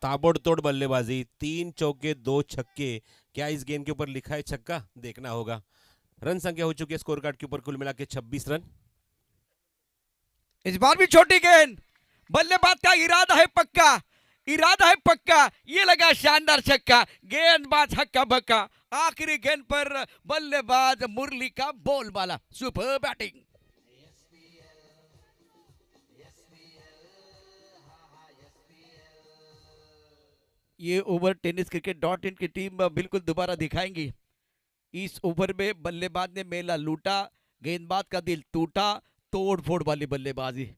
ताबड़तोड़ बल्लेबाजी, 3 चौके 2 छक्के। क्या इस गेंद के ऊपर लिखा है छक्का? देखना होगा। रन संख्या हो चुकी है स्कोर कार्ड के ऊपर कुल मिला के 26 रन। इस बार भी छोटी गेंद, बल्लेबाज का इरादा है पक्का, इरादा है पक्का। ये लगा शानदार छक्का, गेंदबाज हक्का बक्का। आखिरी गेंद पर बल्लेबाज मुरली का बॉल वाला सुपर बैटिंग। ये over tennis cricket dot in की टीम बिल्कुल दोबारा दिखाएंगी। इस ओवर में बल्लेबाज ने मेला लूटा, गेंदबाज का दिल टूटा। तोड़ फोड़ वाली बल्लेबाजी,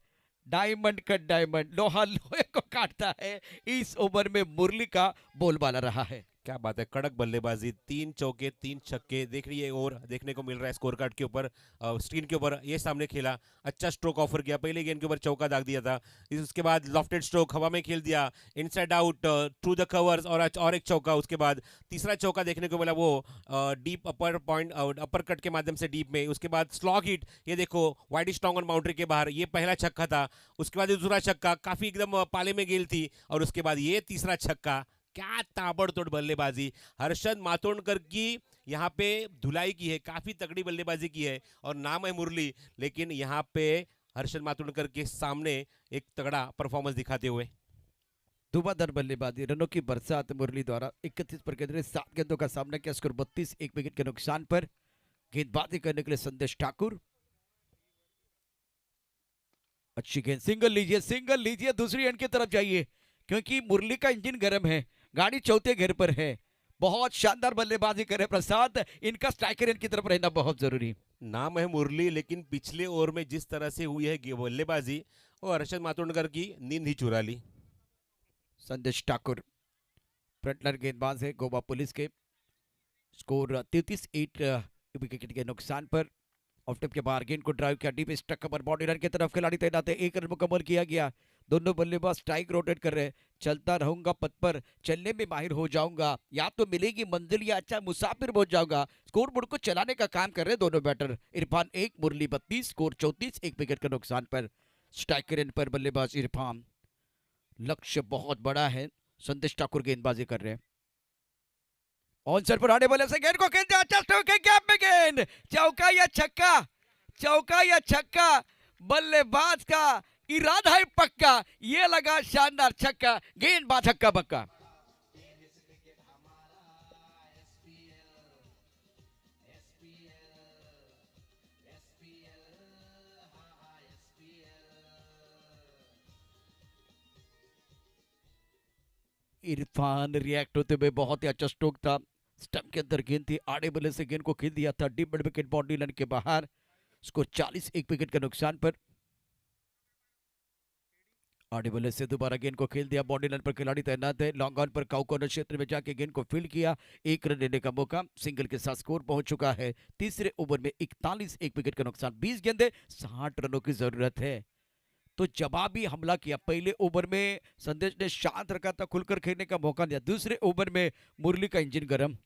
डायमंड कट डायमंड, लोहा लोहे को काटता है। इस ओवर में मुरली का बोलबाला रहा है। क्या बात है, कड़क बल्लेबाजी, 3 चौके 3 छक्के। देख रही है और देखने को मिल रहा है स्कोर कार्ड के ऊपर, स्क्रीन के ऊपर। ये सामने खेला, अच्छा स्ट्रोक ऑफर किया, पहले गेंद के ऊपर चौका दाग दिया था। उसके बाद लॉफ्टेड स्ट्रोक हवा में खेल दिया, inside out through the covers, और एक चौका। उसके बाद तीसरा चौका देखने को मिला, वो डीप अपर पॉइंट, अपर कट के माध्यम से डीप में। उसके बाद स्लॉग हिट, ये देखो वाइड स्ट्रॉन्ग ऑन बाउंड्री के बाहर। ये पहला छक्का था। उसके बाद दूसरा छक्का, काफी एकदम पाले में गेंद थी। और उसके बाद ये तीसरा छक्का। क्या ताबड़तोड़ बल्लेबाजी, हर्षद मातोंडकर की यहाँ पे धुलाई की है, काफी तगड़ी बल्लेबाजी की है। और नाम है मुरली, लेकिन यहाँ पे हर्षद मातोंडकर के सामने एक तगड़ा परफॉर्मेंस दिखाते हुए। धुआंधार बल्लेबाजी, रनों की बरसात मुरली द्वारा। 31 पर गेंद, 7 गेंदों का सामना किया, स्कोर 32, 1 विकेट के नुकसान पर। गेंदबाजी करने के लिए संदेश ठाकुर। अच्छी गेंद, सिंगल लीजिए, दूसरी एंड की तरफ जाइए, क्योंकि मुरली का इंजन गर्म है, गाड़ी चौथे घेर पर है। बहुत शानदार बल्लेबाजी करे प्रसाद, इनका स्ट्राइकर एंड की तरफ रहना बहुत जरूरी। नाम है मुरली, लेकिन पिछले ओवर में जिस तरह से हुई है बल्लेबाजी, वो हर्षद मातोंडकर की नींद ही चुरा ली। संदेश ठाकुर फ्रंटनर गेंदबाज है गोवा पुलिस के। स्कोर 33, 8 विकेट के नुकसान पर। ऑफ टिप के बाहर गेंद को ड्राइव किया, डीप स्टक पर बॉडी रन की तरफ खिलाड़ी तैनात है। 1 रन मुकम्मल किया गया। दोनों बल्लेबाज स्ट्राइक रोटेट कर रहे हैं। चलता रहूंगा पथ पर, चलने में माहिर हो जाऊंगा, या तो मिलेगी मंजिल या अच्छा मुसाफिर हो जाऊंगा। स्कोर बोर्ड को चलाने का काम कर रहे हैं दोनों बैटर। इरफान 1, मुरली 32, स्कोर 34, 1 विकेट के नुकसान पर। स्ट्राइकर एंड पर बल्लेबाज इरफान। लक्ष्य बहुत बड़ा है, संदेश ठाकुर गेंदबाजी कर रहे हैं। ऑन सर पर आने वाले से गेंद को खेलते, अच्छा स्ट्रोक है, गैप में गेंद, चौका या छक्का, चौका या छक्का। बल्लेबाज का इरादा है पक्का, ये लगा शानदार छक्का, गेंदबाज हक्का बक्का। इरफान रिएक्ट होते हुए, बहुत ही अच्छा स्ट्रोक था, स्टंप के अंदर गेंद थी, आड़े बल्ले से गेंद को खेल दिया था deep mid wicket boundary line के बाहर। स्कोर 40, 1 विकेट के नुकसान पर। आड़े बल्ले से दोबारा गेंद को खेल दिया, बाउंड्री लाइन पर खिलाड़ी तैनात है, लॉन्ग ऑन पर काउ कॉर्नर क्षेत्र में जाके गेंद को फील्ड किया, 1 रन लेने का मौका, सिंगल के साथ स्कोर पहुंच चुका है। तीसरे ओवर में 41, 1 विकेट का नुकसान, 20 गेंदे 60 रनों की जरूरत है। तो जवाबी हमला किया। पहले ओवर में संदेश ने शांत रखा था, खुलकर खेलने का मौका दिया। दूसरे ओवर में मुरली का इंजन गर्म,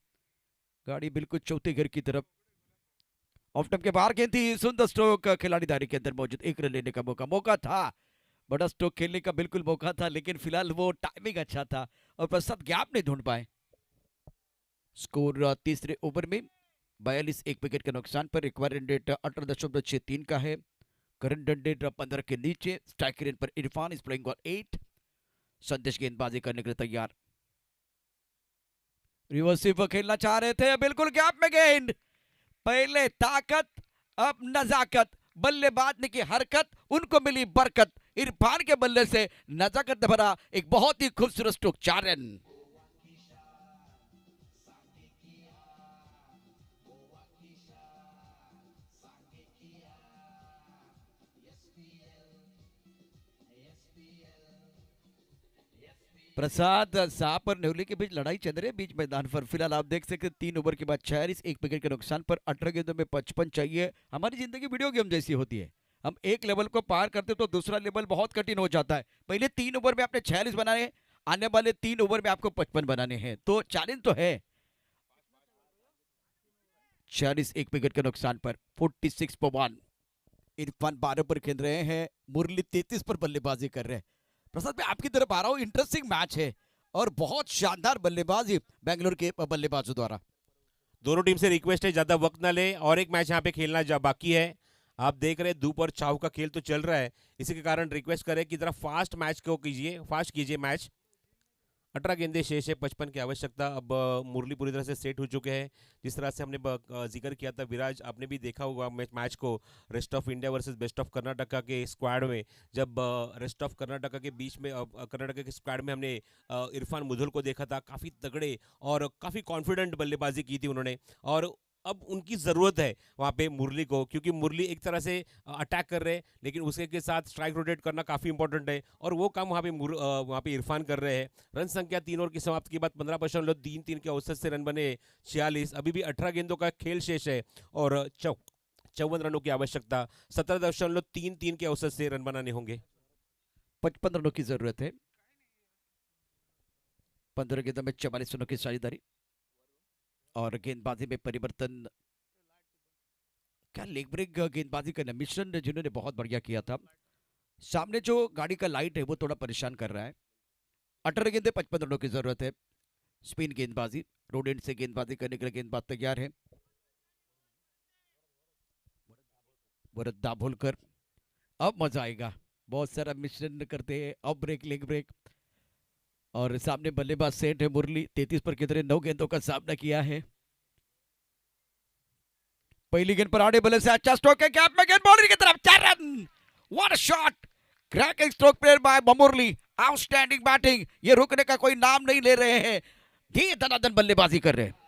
गाड़ी बिल्कुल चौथे घर की तरफ। ऑफ टर्म के बाहर गेंद थी, सुंदर स्ट्रोक, खिलाड़ी दायरे के अंदर मौजूद, 1 रन लेने का मौका था, बड़ा स्ट्रोक खेलने का बिल्कुल मौका था, लेकिन फिलहाल वो टाइमिंग अच्छा था और पश्चात गैप नहीं ढूंढ पाए। स्कोर तीसरे ओवर में 42, 1 विकेट के नुकसान पर। रिक्वायर्ड रन रेट 18.63 का है, करंट रन रेट 15 के नीचे। स्ट्राइक रेट पर इरफान इज प्लेइंग ऑन 8। संदेश गेंदबाजी करने के लिए तैयार, रिवर्सिव खेलना चाह रहे थे, बिल्कुल गैप में गेंद, पहले ताकत अब नजाकत, बल्लेबाज ने की हरकत, उनको मिली बरकत। इरफान के बल्ले से नजाकत भरा एक बहुत ही खूबसूरत स्ट्रोक, 4 रन। प्रसाद साहब और नेवली के बीच लड़ाई चल रही है बीच मैदान पर। फिलहाल आप देख सकते हैं 3 ओवर के बाद 46, 1 विकेट के नुकसान पर। 18 गेंदों में 55 चाहिए। हमारी जिंदगी वीडियो गेम जैसी होती है, हम एक लेवल को पार करते तो दूसरा लेवल बहुत कठिन हो जाता है। पहले 3 ओवर में आपने 46 बनाने, आने वाले 3 ओवर में आपको 55 बनाने हैं, तो चैलेंज तो है। 46, 1 विकेट के नुकसान पर, 46 पर 1। इरफान 12 पर खेल रहे हैं, मुरली 33 पर बल्लेबाजी कर रहे हैं। प्रसाद मैं आपकी तरफ आ रहा हूं, इंटरेस्टिंग मैच है और बहुत शानदार बल्लेबाजी बेंगलोर के बल्लेबाजों द्वारा। दोनों टीम से रिक्वेस्ट है ज्यादा वक्त ना ले, और एक मैच यहाँ पे खेलना जा बाकी है। आप देख रहे हैं धूप और छाव का खेल तो चल रहा है, इसी के कारण रिक्वेस्ट करें कि जरा फास्ट मैच को कीजिए, फास्ट कीजिए मैच। 18 गेंदे शेष है, 55 की आवश्यकता। अब मुरली पूरी तरह से सेट हो चुके हैं। जिस तरह से हमने जिक्र किया था, विराज आपने भी देखा होगा मैच को, rest of India versus best of Karnataka के स्क्वाड में, जब रेस्ट ऑफ कर्नाटका के बीच में कर्नाटका के स्क्वाड में हमने इरफान मुधल को देखा था, काफ़ी तगड़े और काफ़ी कॉन्फिडेंट बल्लेबाजी की थी उन्होंने। और अब उनकी ज़रूरत है वहाँ पे मुरली को, क्योंकि मुरली एक तरह से अटैक कर रहे हैं, लेकिन उसके के साथ स्ट्राइक रोटेट करना काफ़ी इंपॉर्टेंट है, और वो काम वहाँ पे इरफान कर रहे हैं। रन संख्या 3 ओवर की समाप्ति के बाद 15.33 के औसत से रन बने 46। अभी भी 18 गेंदों का खेल शेष है और 54 रनों की आवश्यकता। 17.33 के औसत से रन बनाने होंगे। 55 रनों की जरूरत है। 15 गेंदों में 44 रनों की साझेदारी और गेंदबाजी में परिवर्तन। क्या लेग ब्रेक गेंदबाजी का मिश्रण जिन्होंने बहुत बढ़िया किया था। सामने जो गाड़ी का लाइट है वो थोड़ा परेशान कर रहा है। 18 गेंदे 55 रनों की जरूरत है। स्पिन गेंदबाजी, रोड एंड से गेंदबाजी करने के लिए गेंदबाज तैयार है। भरत दाभोलकर, अब मजा आएगा, बहुत सारा मिश्रण करते हैं। अब ब्रेक, लेग ब्रेक, और सामने बल्लेबाज सेट है मुरली, 33 पर कितने 9 गेंदों का सामना किया है। पहली गेंद पर आड़े बल्ले से अच्छा स्ट्रोक है, गैप में गेंद बाउंड्री की तरफ, 4 रन। What a shot, cracking stroke player by Murali, outstanding batting. ये रुकने का कोई नाम नहीं ले रहे हैं, धीरे धनाधन बल्लेबाजी कर रहे हैं।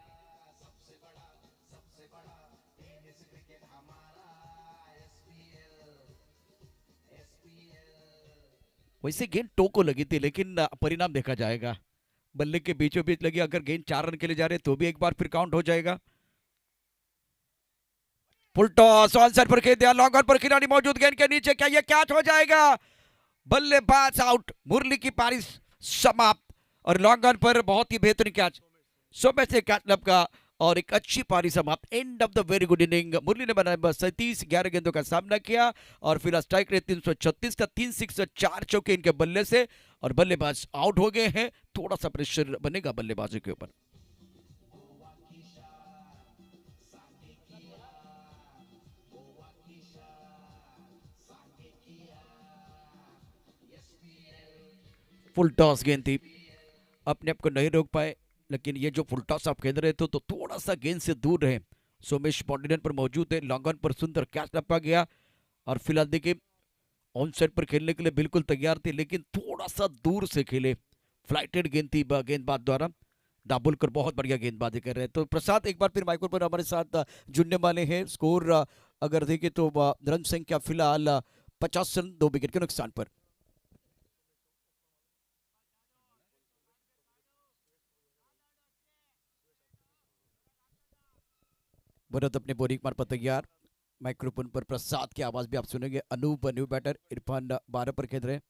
वैसे गेंद टो को लगी थी, लेकिन परिणाम देखा जाएगा। बल्ले के बीचों बीच लगी, अगर गेंद 4 रन के लिए जा रहे तो भी एक बार फिर काउंट हो जाएगा। फुल टॉस ऑन साइड पर खेल दिया, लॉन्ग ऑन पर खिलाड़ी मौजूद, गेंद के नीचे, क्या यह कैच हो जाएगा? बल्लेबाज आउट, मुरली की पारी समाप्त। और लॉन्ग ऑन पर बहुत ही बेहतरीन कैच सोमे से कैटनप का, और एक अच्छी पारी समाप्त। End of the very good innings. Murali ने बनाया 37, 11 गेंदों का सामना किया और फिर स्ट्राइक रेट 336 का, 3 सिक्स 4 चौके इनके बल्ले से, और बल्लेबाज आउट हो गए हैं। थोड़ा सा प्रेशर बनेगा बल्लेबाजों के ऊपर। फुल टॉस गेंद थी, अपने आप को नहीं रोक पाए, लेकिन ये जो फुल टॉस आप खेल रहे थे तो थोड़ा सा गेंद से दूर रहे। सोमेश बाउंड्री पर मौजूद है, लॉन्ग ऑन पर सुंदर कैच टपका गया, और फिलहाल देखिए ऑन साइड पर खेलने के लिए बिल्कुल तैयार थे, लेकिन थोड़ा सा दूर से खेले। फ्लाइटेड गेंद थी गेंदबाज द्वारा। दाभोलकर बहुत बढ़िया गेंदबाजी कर रहे हैं। तो प्रसाद एक बार फिर माइक्रो पर हमारे साथ जुड़ने वाले हैं। स्कोर अगर देखें तो रन संख्या फिलहाल 50 रन 2 विकेट के नुकसान पर। भरत अपने बोरिंग मार पर तैयार। माइक्रोफोन पर प्रसाद की आवाज भी आप सुनेंगे। अनूप न्यू बैटर इरफान 12 पर खेल रहे हैं।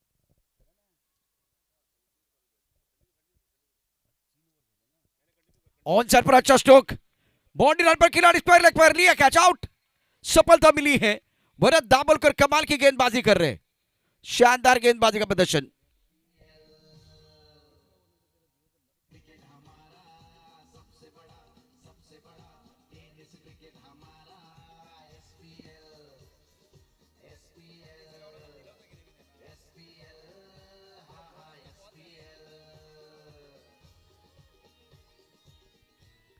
ऑन साइड पर अच्छा स्ट्रोक, बाउंड्री लाइन पर खिलाड़ी स्क्वायर लेग पर लिया, कैच आउट। सफलता मिली है। भरत दाभोलकर कमाल की गेंदबाजी कर रहे हैं, शानदार गेंदबाजी का प्रदर्शन।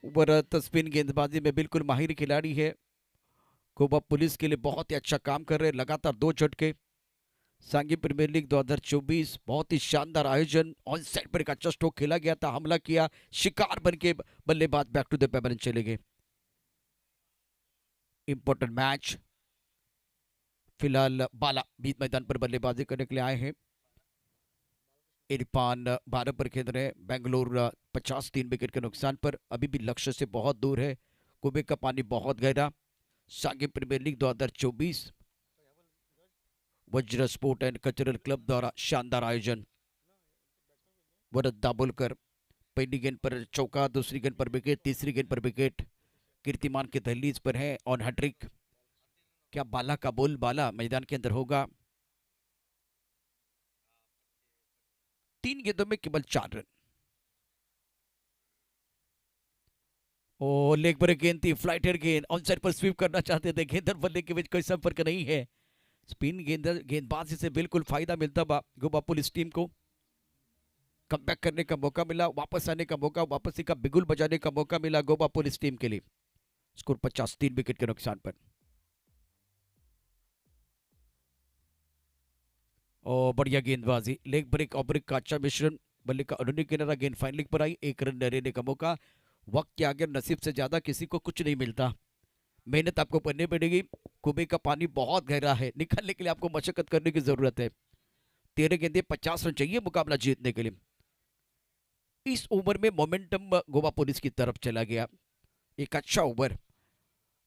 भरत स्पिन गेंदबाजी में बिल्कुल माहिर खिलाड़ी है। गोवा पुलिस के लिए बहुत ही अच्छा काम कर रहे हैं, लगातार 2 झटके। सांघी प्रीमियर लीग 2024 बहुत ही शानदार आयोजन। ऑन साइड पर एक अच्छा स्ट्रोक खेला गया था, हमला किया, शिकार बन के बल्लेबाज बैक टू द पेपर चले गए। Important match. फिलहाल बाला बीच मैदान पर बल्लेबाजी करने के लिए आए हैं। इरफान 12 पर खेल रहे हैं। बेंगलोर 53 विकेट के नुकसान पर अभी भी लक्ष्य से बहुत दूर है। कुबे का पानी बहुत गहरा। सांघी प्रीमियर लीग 2024 वज्र स्पोर्ट एंड कल्चरल क्लब द्वारा शानदार आयोजन। भरत दाभोलकर पहली गेंद पर चौका, दूसरी गेंद पर विकेट, तीसरी गेंद पर विकेट। कीर्तिमान के दहलीज पर है ऑन हैट्रिक। क्या बाला का बोल बाला मैदान के अंदर होगा? 3 गेंदों में केवल 4 रन। ओ लेग पर एक गेंद थी, फ्लाइटर गेंद, ऑन साइड पर स्वीप करना चाहते थे, गेंदर बल्ले के बीच कोई संपर्क नहीं है। स्पिन गेंदबाजी से बिल्कुल फायदा मिलता गोवा पुलिस टीम को। कमबैक करने का मौका मिला, वापस आने का मौका, वापसी का बिगुल बजाने का मौका मिला गोवा पुलिस टीम के लिए। स्कोर 53 विकेट के नुकसान पर। और बढ़िया गेंदबाजी, लेग ब्रेक और ब्रेक का अच्छा मिश्रण। बल्ले का अनुनी किनारा, गेंद फाइन लेग पर आई, 1 रन लेने का मौका। वक्त के आगे नसीब से ज्यादा किसी को कुछ नहीं मिलता, मेहनत आपको करनी पड़ेगी। कुबे का पानी बहुत गहरा है, निकालने के लिए आपको मशक्कत करने की जरूरत है। 13 गेंदे 50 रन चाहिए मुकाबला जीतने के लिए। इस ओवर में मोमेंटम गोवा पुलिस की तरफ चला गया, एक अच्छा ओवर।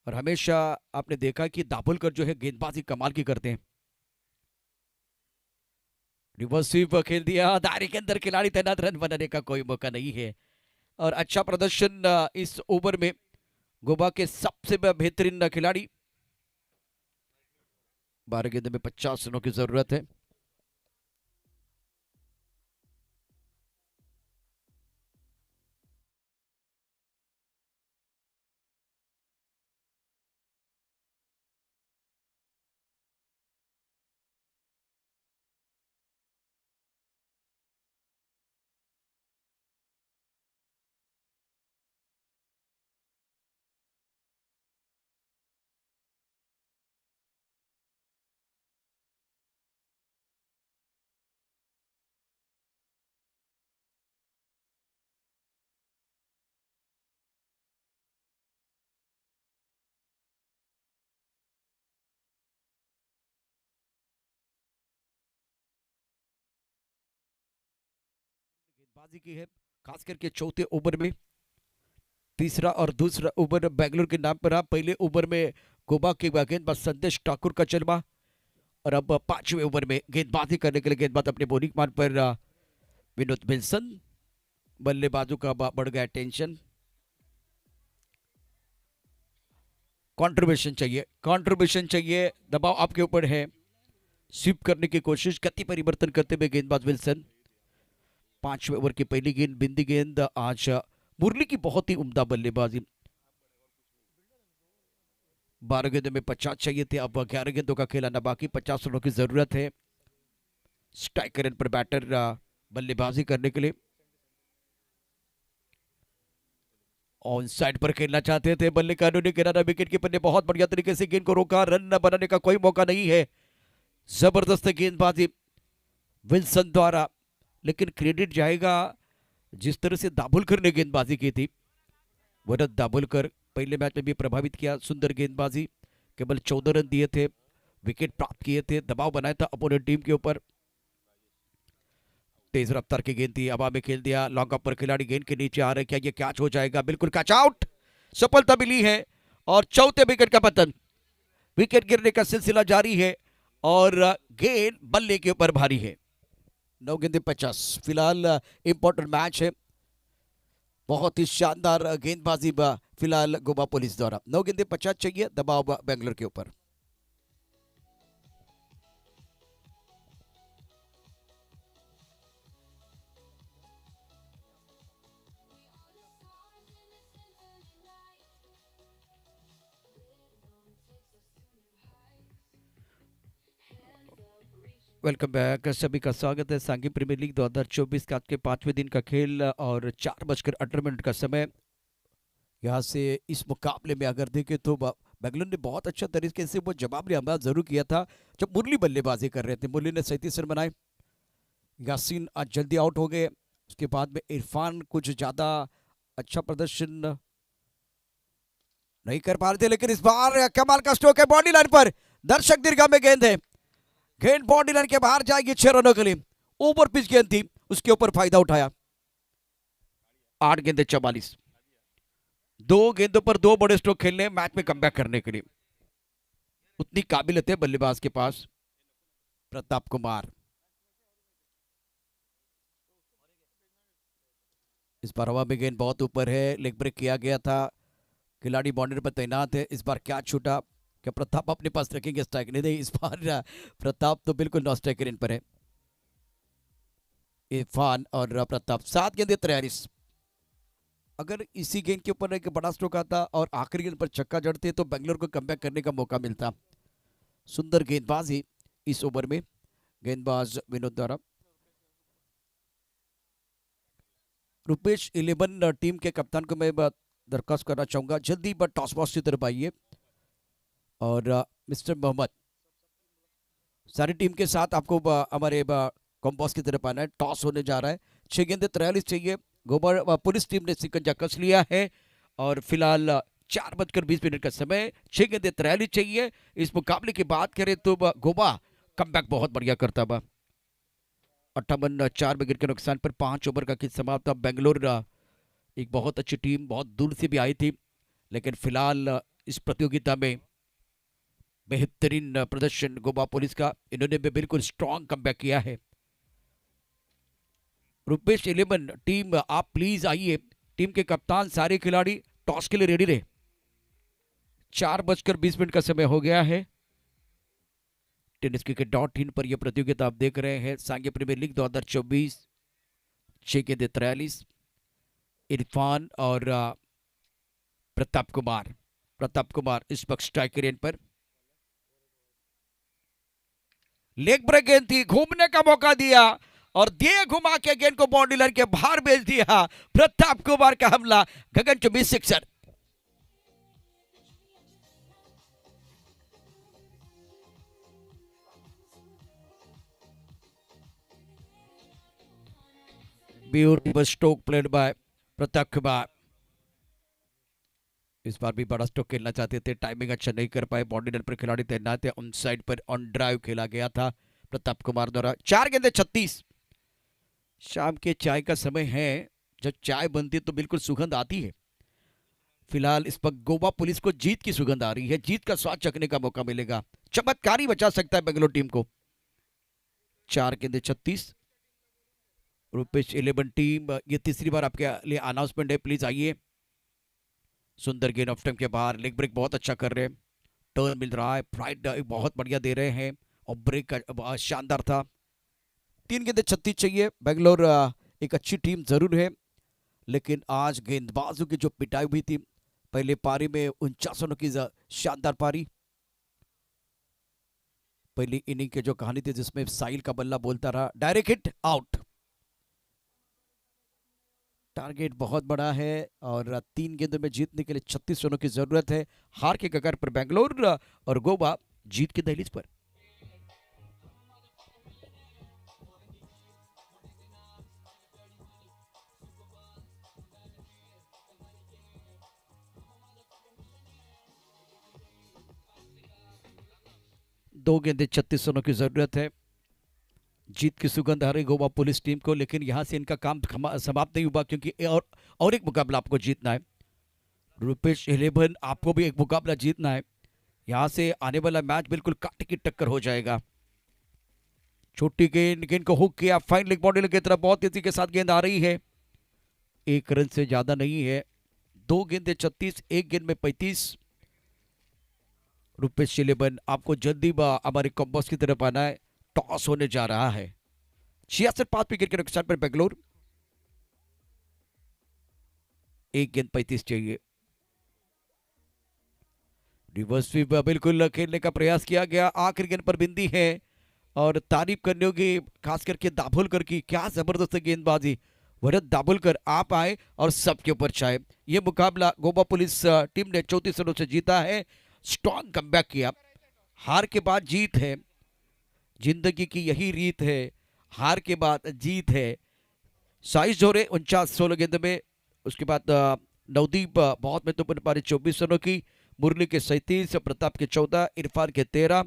और हमेशा आपने देखा कि दाभोलकर जो है गेंदबाजी कमाल की करते हैं। रिवर्स स्वीप खेल दिया, दायरे के अंदर खिलाड़ी तैनात, रन बनाने का कोई मौका नहीं है। और अच्छा प्रदर्शन इस ओवर में गोवा के सबसे बेहतरीन खिलाड़ी। 12 गेंदों में 50 रनों की जरूरत है। गेंदबाजी की है, खास करके चौथे ओवर में। तीसरा और दूसरा ओवर बेंगलुरु के नाम पर रहा। पहले ओवर में गोवा के गेंदबाज संदेश ठाकुर का चलवा। और अब 5वें ओवर में गेंदबाजी करने के लिए गेंदबाज अपने बॉलिंग मान पर विनोद विल्सन। बल्लेबाजों का बढ़ गया टेंशन। कंट्रीब्यूशन चाहिए, कंट्रीब्यूशन चाहिए, दबाव आपके ऊपर है। स्वीप करने की कोशिश, गति परिवर्तन करते हुए गेंदबाज विल्सन। 5वें ओवर की पहली गेंद बिंदी गेंद। आज मुरली की बहुत ही उम्दा बल्लेबाजी। 12 गेंदों में 50 चाहिए थे, अब 11 गेंदों का खेलाना बाकी, 50 रनों की जरूरत है। स्ट्राइक रेट पर बैटर बल्लेबाजी करने के लिए ऑन साइड पर खेलना चाहते थे। बल्ले का अनुनी किनारा, विकेट कीपर ने बहुत बढ़िया तरीके से गेंद को रोका, रन बनाने का कोई मौका नहीं है। जबरदस्त गेंदबाजी विल्सन द्वारा, लेकिन क्रेडिट जाएगा जिस तरह से दाभोलकर ने गेंदबाजी की थी। भरत दाभोलकर पहले मैच में भी प्रभावित किया, सुंदर गेंदबाजी, केवल 14 रन दिए थे, विकेट प्राप्त किए थे, दबाव बनाया था अपोनेंट टीम के ऊपर। तेज रफ्तार की गेंद थी, हवा में खेल दिया, लॉन्ग अप पर खिलाड़ी गेंद के नीचे आ रहे, क्या ये कैच हो जाएगा? बिल्कुल कैच आउट, सफलता मिली है। और चौथे विकेट का पतन। विकेट गिरने का सिलसिला जारी है और गेंद बल्ले के ऊपर भारी है। 9 गेंदे 50। फिलहाल इंपॉर्टेंट मैच है, बहुत ही शानदार गेंदबाजी फिलहाल गोवा पुलिस द्वारा। 9 गेंदे 50 चाहिए, दबाव बेंगलोर के ऊपर। वेलकम बैक, सभी का स्वागत है सांघी प्रीमियर लीग 2024 का आज के 5वें दिन का खेल और 4:18 का समय। यहाँ से इस मुकाबले में अगर देखें तो बेंगलुरु ने बहुत अच्छा तरीके से वो जवाबी हमला जरूर किया था जब मुरली बल्लेबाजी कर रहे थे। मुरली ने 37 रन बनाए, यासीन आज जल्दी आउट हो गए। उसके बाद में इरफान कुछ ज़्यादा अच्छा प्रदर्शन नहीं कर पा रहे थे, लेकिन इस बार कमाल का स्ट्रोक है बॉडी लाइन पर। दर्शक दीर्घा में गेंद है, गेंद बॉडी लाइन के बाहर जाएगी 6 रनों के लिए। ओवर पिच गेंद थी, उसके ऊपर फायदा उठाया। 8 गेंदे 44। 2 गेंदों पर 2 बड़े स्ट्रोक खेलने, मैच में कमबैक करने के लिए उतनी काबिलियत है बल्लेबाज के पास। प्रताप कुमार इस बार हवा में गेंद बहुत ऊपर है, लेग ब्रेक किया गया था, खिलाड़ी बाउंड्री पर तैनात है। इस बार क्या छूटा, क्या प्रताप अपने पास रखेंगे स्ट्राइक? नहीं, इस बार प्रताप तो बिल्कुल नॉन स्ट्राइकर इन पर है। इरफान और प्रताप 7 गेंदे 43। अगर इसी गेंद के ऊपर एक बड़ा स्ट्रोक आता और आखिरी गेंद पर छक्का जड़ते तो बेंगलोर को कमबैक करने का मौका मिलता। सुंदर गेंदबाजी इस ओवर में गेंदबाज विनोद द्वारा। रुपेश 11 टीम के कप्तान को मैं दरखास्त करना चाहूंगा, जल्दी टॉस बॉक्स की तरफ आइए। और मिस्टर मोहम्मद, सारी टीम के साथ आपको हमारे कॉम्बॉस की तरफ आना है। टॉस होने जा रहा है, 6 गेंदे 43 चाहिए। गोवा पुलिस टीम ने सिकंजा कस लिया है और फिलहाल 4:20 का समय, 6 गेंदे 43 चाहिए। इस मुकाबले की बात करें तो गोवा कमबैक बहुत बढ़िया करता बा। 58 4 विकेट के नुकसान पर 5 ओवर का खेल समाप्त। बेंगलोर एक बहुत अच्छी टीम, बहुत दूर से भी आई थी, लेकिन फिलहाल इस प्रतियोगिता में बेहतरीन प्रदर्शन गोवा पुलिस का। इन्होंने भी बिल्कुल स्ट्रॉन्ग कमबैक किया है। रुपेश 11 टीम, आप प्लीज आइए। टीम के कप्तान, सारे खिलाड़ी टॉस के लिए रेडी रहे। 4:20 का समय हो गया है। टेनिस क्रिकेट.in पर यह प्रतियोगिता आप देख रहे हैं, सांघी प्रीमियर लीग 2024। 6 गेंदे 43। इरफान और प्रताप कुमार इस वक्त स्ट्राइकर एंड पर। लेग ब्रेक गेंद थी, घूमने का मौका दिया और दिए घुमा के गेंद को बाउंड्री लाइन के बाहर भेज दिया। प्रताप कुमार का हमला, गगनचुंबी sixer. Beautiful stroke played by Pratap Kumar. इस बार भी बड़ा स्ट्रोक खेलना चाहते थे, टाइमिंग अच्छा नहीं कर पाए। बाउंड्री लाइन पर खिलाड़ी तैनात है, ऑन साइड पर ऑन ड्राइव खेला गया था प्रताप कुमार द्वारा। 4 गेंदे 36। शाम के चाय का समय है, जब चाय बनती है तो बिल्कुल सुगंध आती है। फिलहाल इस वक्त गोवा पुलिस को जीत की सुगंध आ रही है, जीत का स्वाद चखने का मौका मिलेगा। चमत्कारी बचा सकता है बेंगलोर टीम को। 4 गेंदे 36। रुपेश 11 टीम, ये तीसरी बार आपके लिए अनाउंसमेंट है, प्लीज आइए। सुंदर गेंद ऑफ टाइम के बाहर, लेग ब्रेक बहुत अच्छा कर रहे हैं, टर्न मिल रहा है, फ्राइड बहुत बढ़िया दे रहे हैं और ब्रेक शानदार था। 3 गेंदे 36 चाहिए। बेंगलोर एक अच्छी टीम जरूर है, लेकिन आज गेंदबाजों की जो पिटाई हुई थी पहले पारी में, 49 रनों की शानदार पारी। पहली इनिंग की जो कहानी थी जिसमें साहिल का बल्ला बोलता रहा, डायरेक्ट हिट आउट। टारगेट बहुत बड़ा है और 3 गेंदों में जीतने के लिए 36 रनों की जरूरत है। हार के कगार पर बेंगलोर और गोवा जीत की दहलीज पर। दो गेंदे 36 रनों की जरूरत है। जीत की सुगंध आ रही गोवा पुलिस टीम को, लेकिन यहां से इनका काम समाप्त नहीं हुआ, क्योंकि और एक मुकाबला आपको जीतना है। रूपेश 11, आपको भी एक मुकाबला जीतना है। यहाँ से आने वाला मैच बिल्कुल कांटे की टक्कर हो जाएगा। छोटी गेंद, गेंद को हुक किया, फाइन लेग बॉडी की तरफ बहुत तेजी के साथ गेंद आ रही है। एक रन से ज्यादा नहीं है, 2 गेंदे 36, एक गेंद में 35। रूपेश 11, आपको जल्दी हमारे कॉम्बोस की तरफ आना है। टॉस होने जा रहा है। 66 विकेट के नुकसान पर बेंगलोर, एक गेंद 35 चाहिए। रिवर्स स्वीप बिल्कुल खेलने का प्रयास किया गया, आखिरी गेंद पर बिंदी है और तारीफ करने होगी खास करके दाभोलकर की। क्या जबरदस्त गेंदबाजी, भरत दाभोलकर आप आए और सबके ऊपर छाए। ये मुकाबला गोवा पुलिस टीम ने 34 रनों से जीता है। स्ट्रॉन्ग कमबैक किया, हार के बाद जीत है, जिंदगी की यही रीत है, हार के बाद जीत है। साइज जोरे 49 16 गेंद में। उसके बाद नवदीप बहुत महत्वपूर्ण पारी 24 रनों की, मुरली के 37, प्रताप के 14, इरफान के 13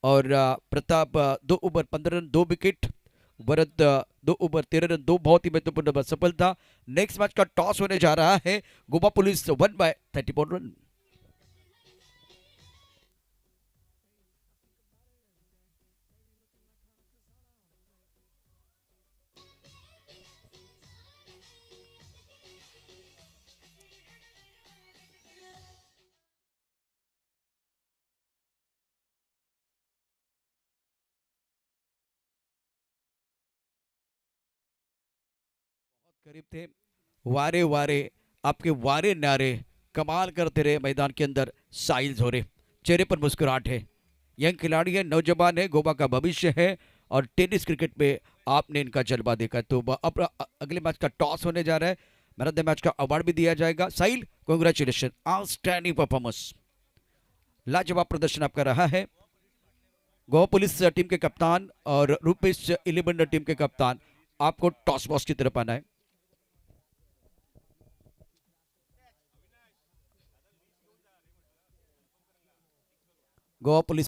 और Pratap 2 over 15 run 2 wicket, Bharat 2 over 13 run 2 बहुत ही महत्वपूर्ण सफलता। नेक्स्ट मैच का टॉस होने जा रहा है। Goa police 1/34 run. करीब थे, वारे वारे आपके वारे नारे कमाल करते रहे मैदान के अंदर। साहिल जोरे, चेहरे पर मुस्कुराहट है। यंग खिलाड़ी है, नौजवान है, गोवा का भविष्य है और टेनिस क्रिकेट में आपने इनका जलवा देखा। तो अब अगले मैच का टॉस होने जा रहा है। मैन ऑफ द मैच का अवार्ड भी दिया जाएगा। साहिल, कांग्रेचुलेशन, आउटस्टैंडिंग परफॉर्मेंस, लाजवाब प्रदर्शन आपका रहा है। गोवा पुलिस टीम के कप्तान और रूपेश 11 टीम के कप्तान, आपको टॉस बॉक्स की तरफ आना है। गोवा पुलिस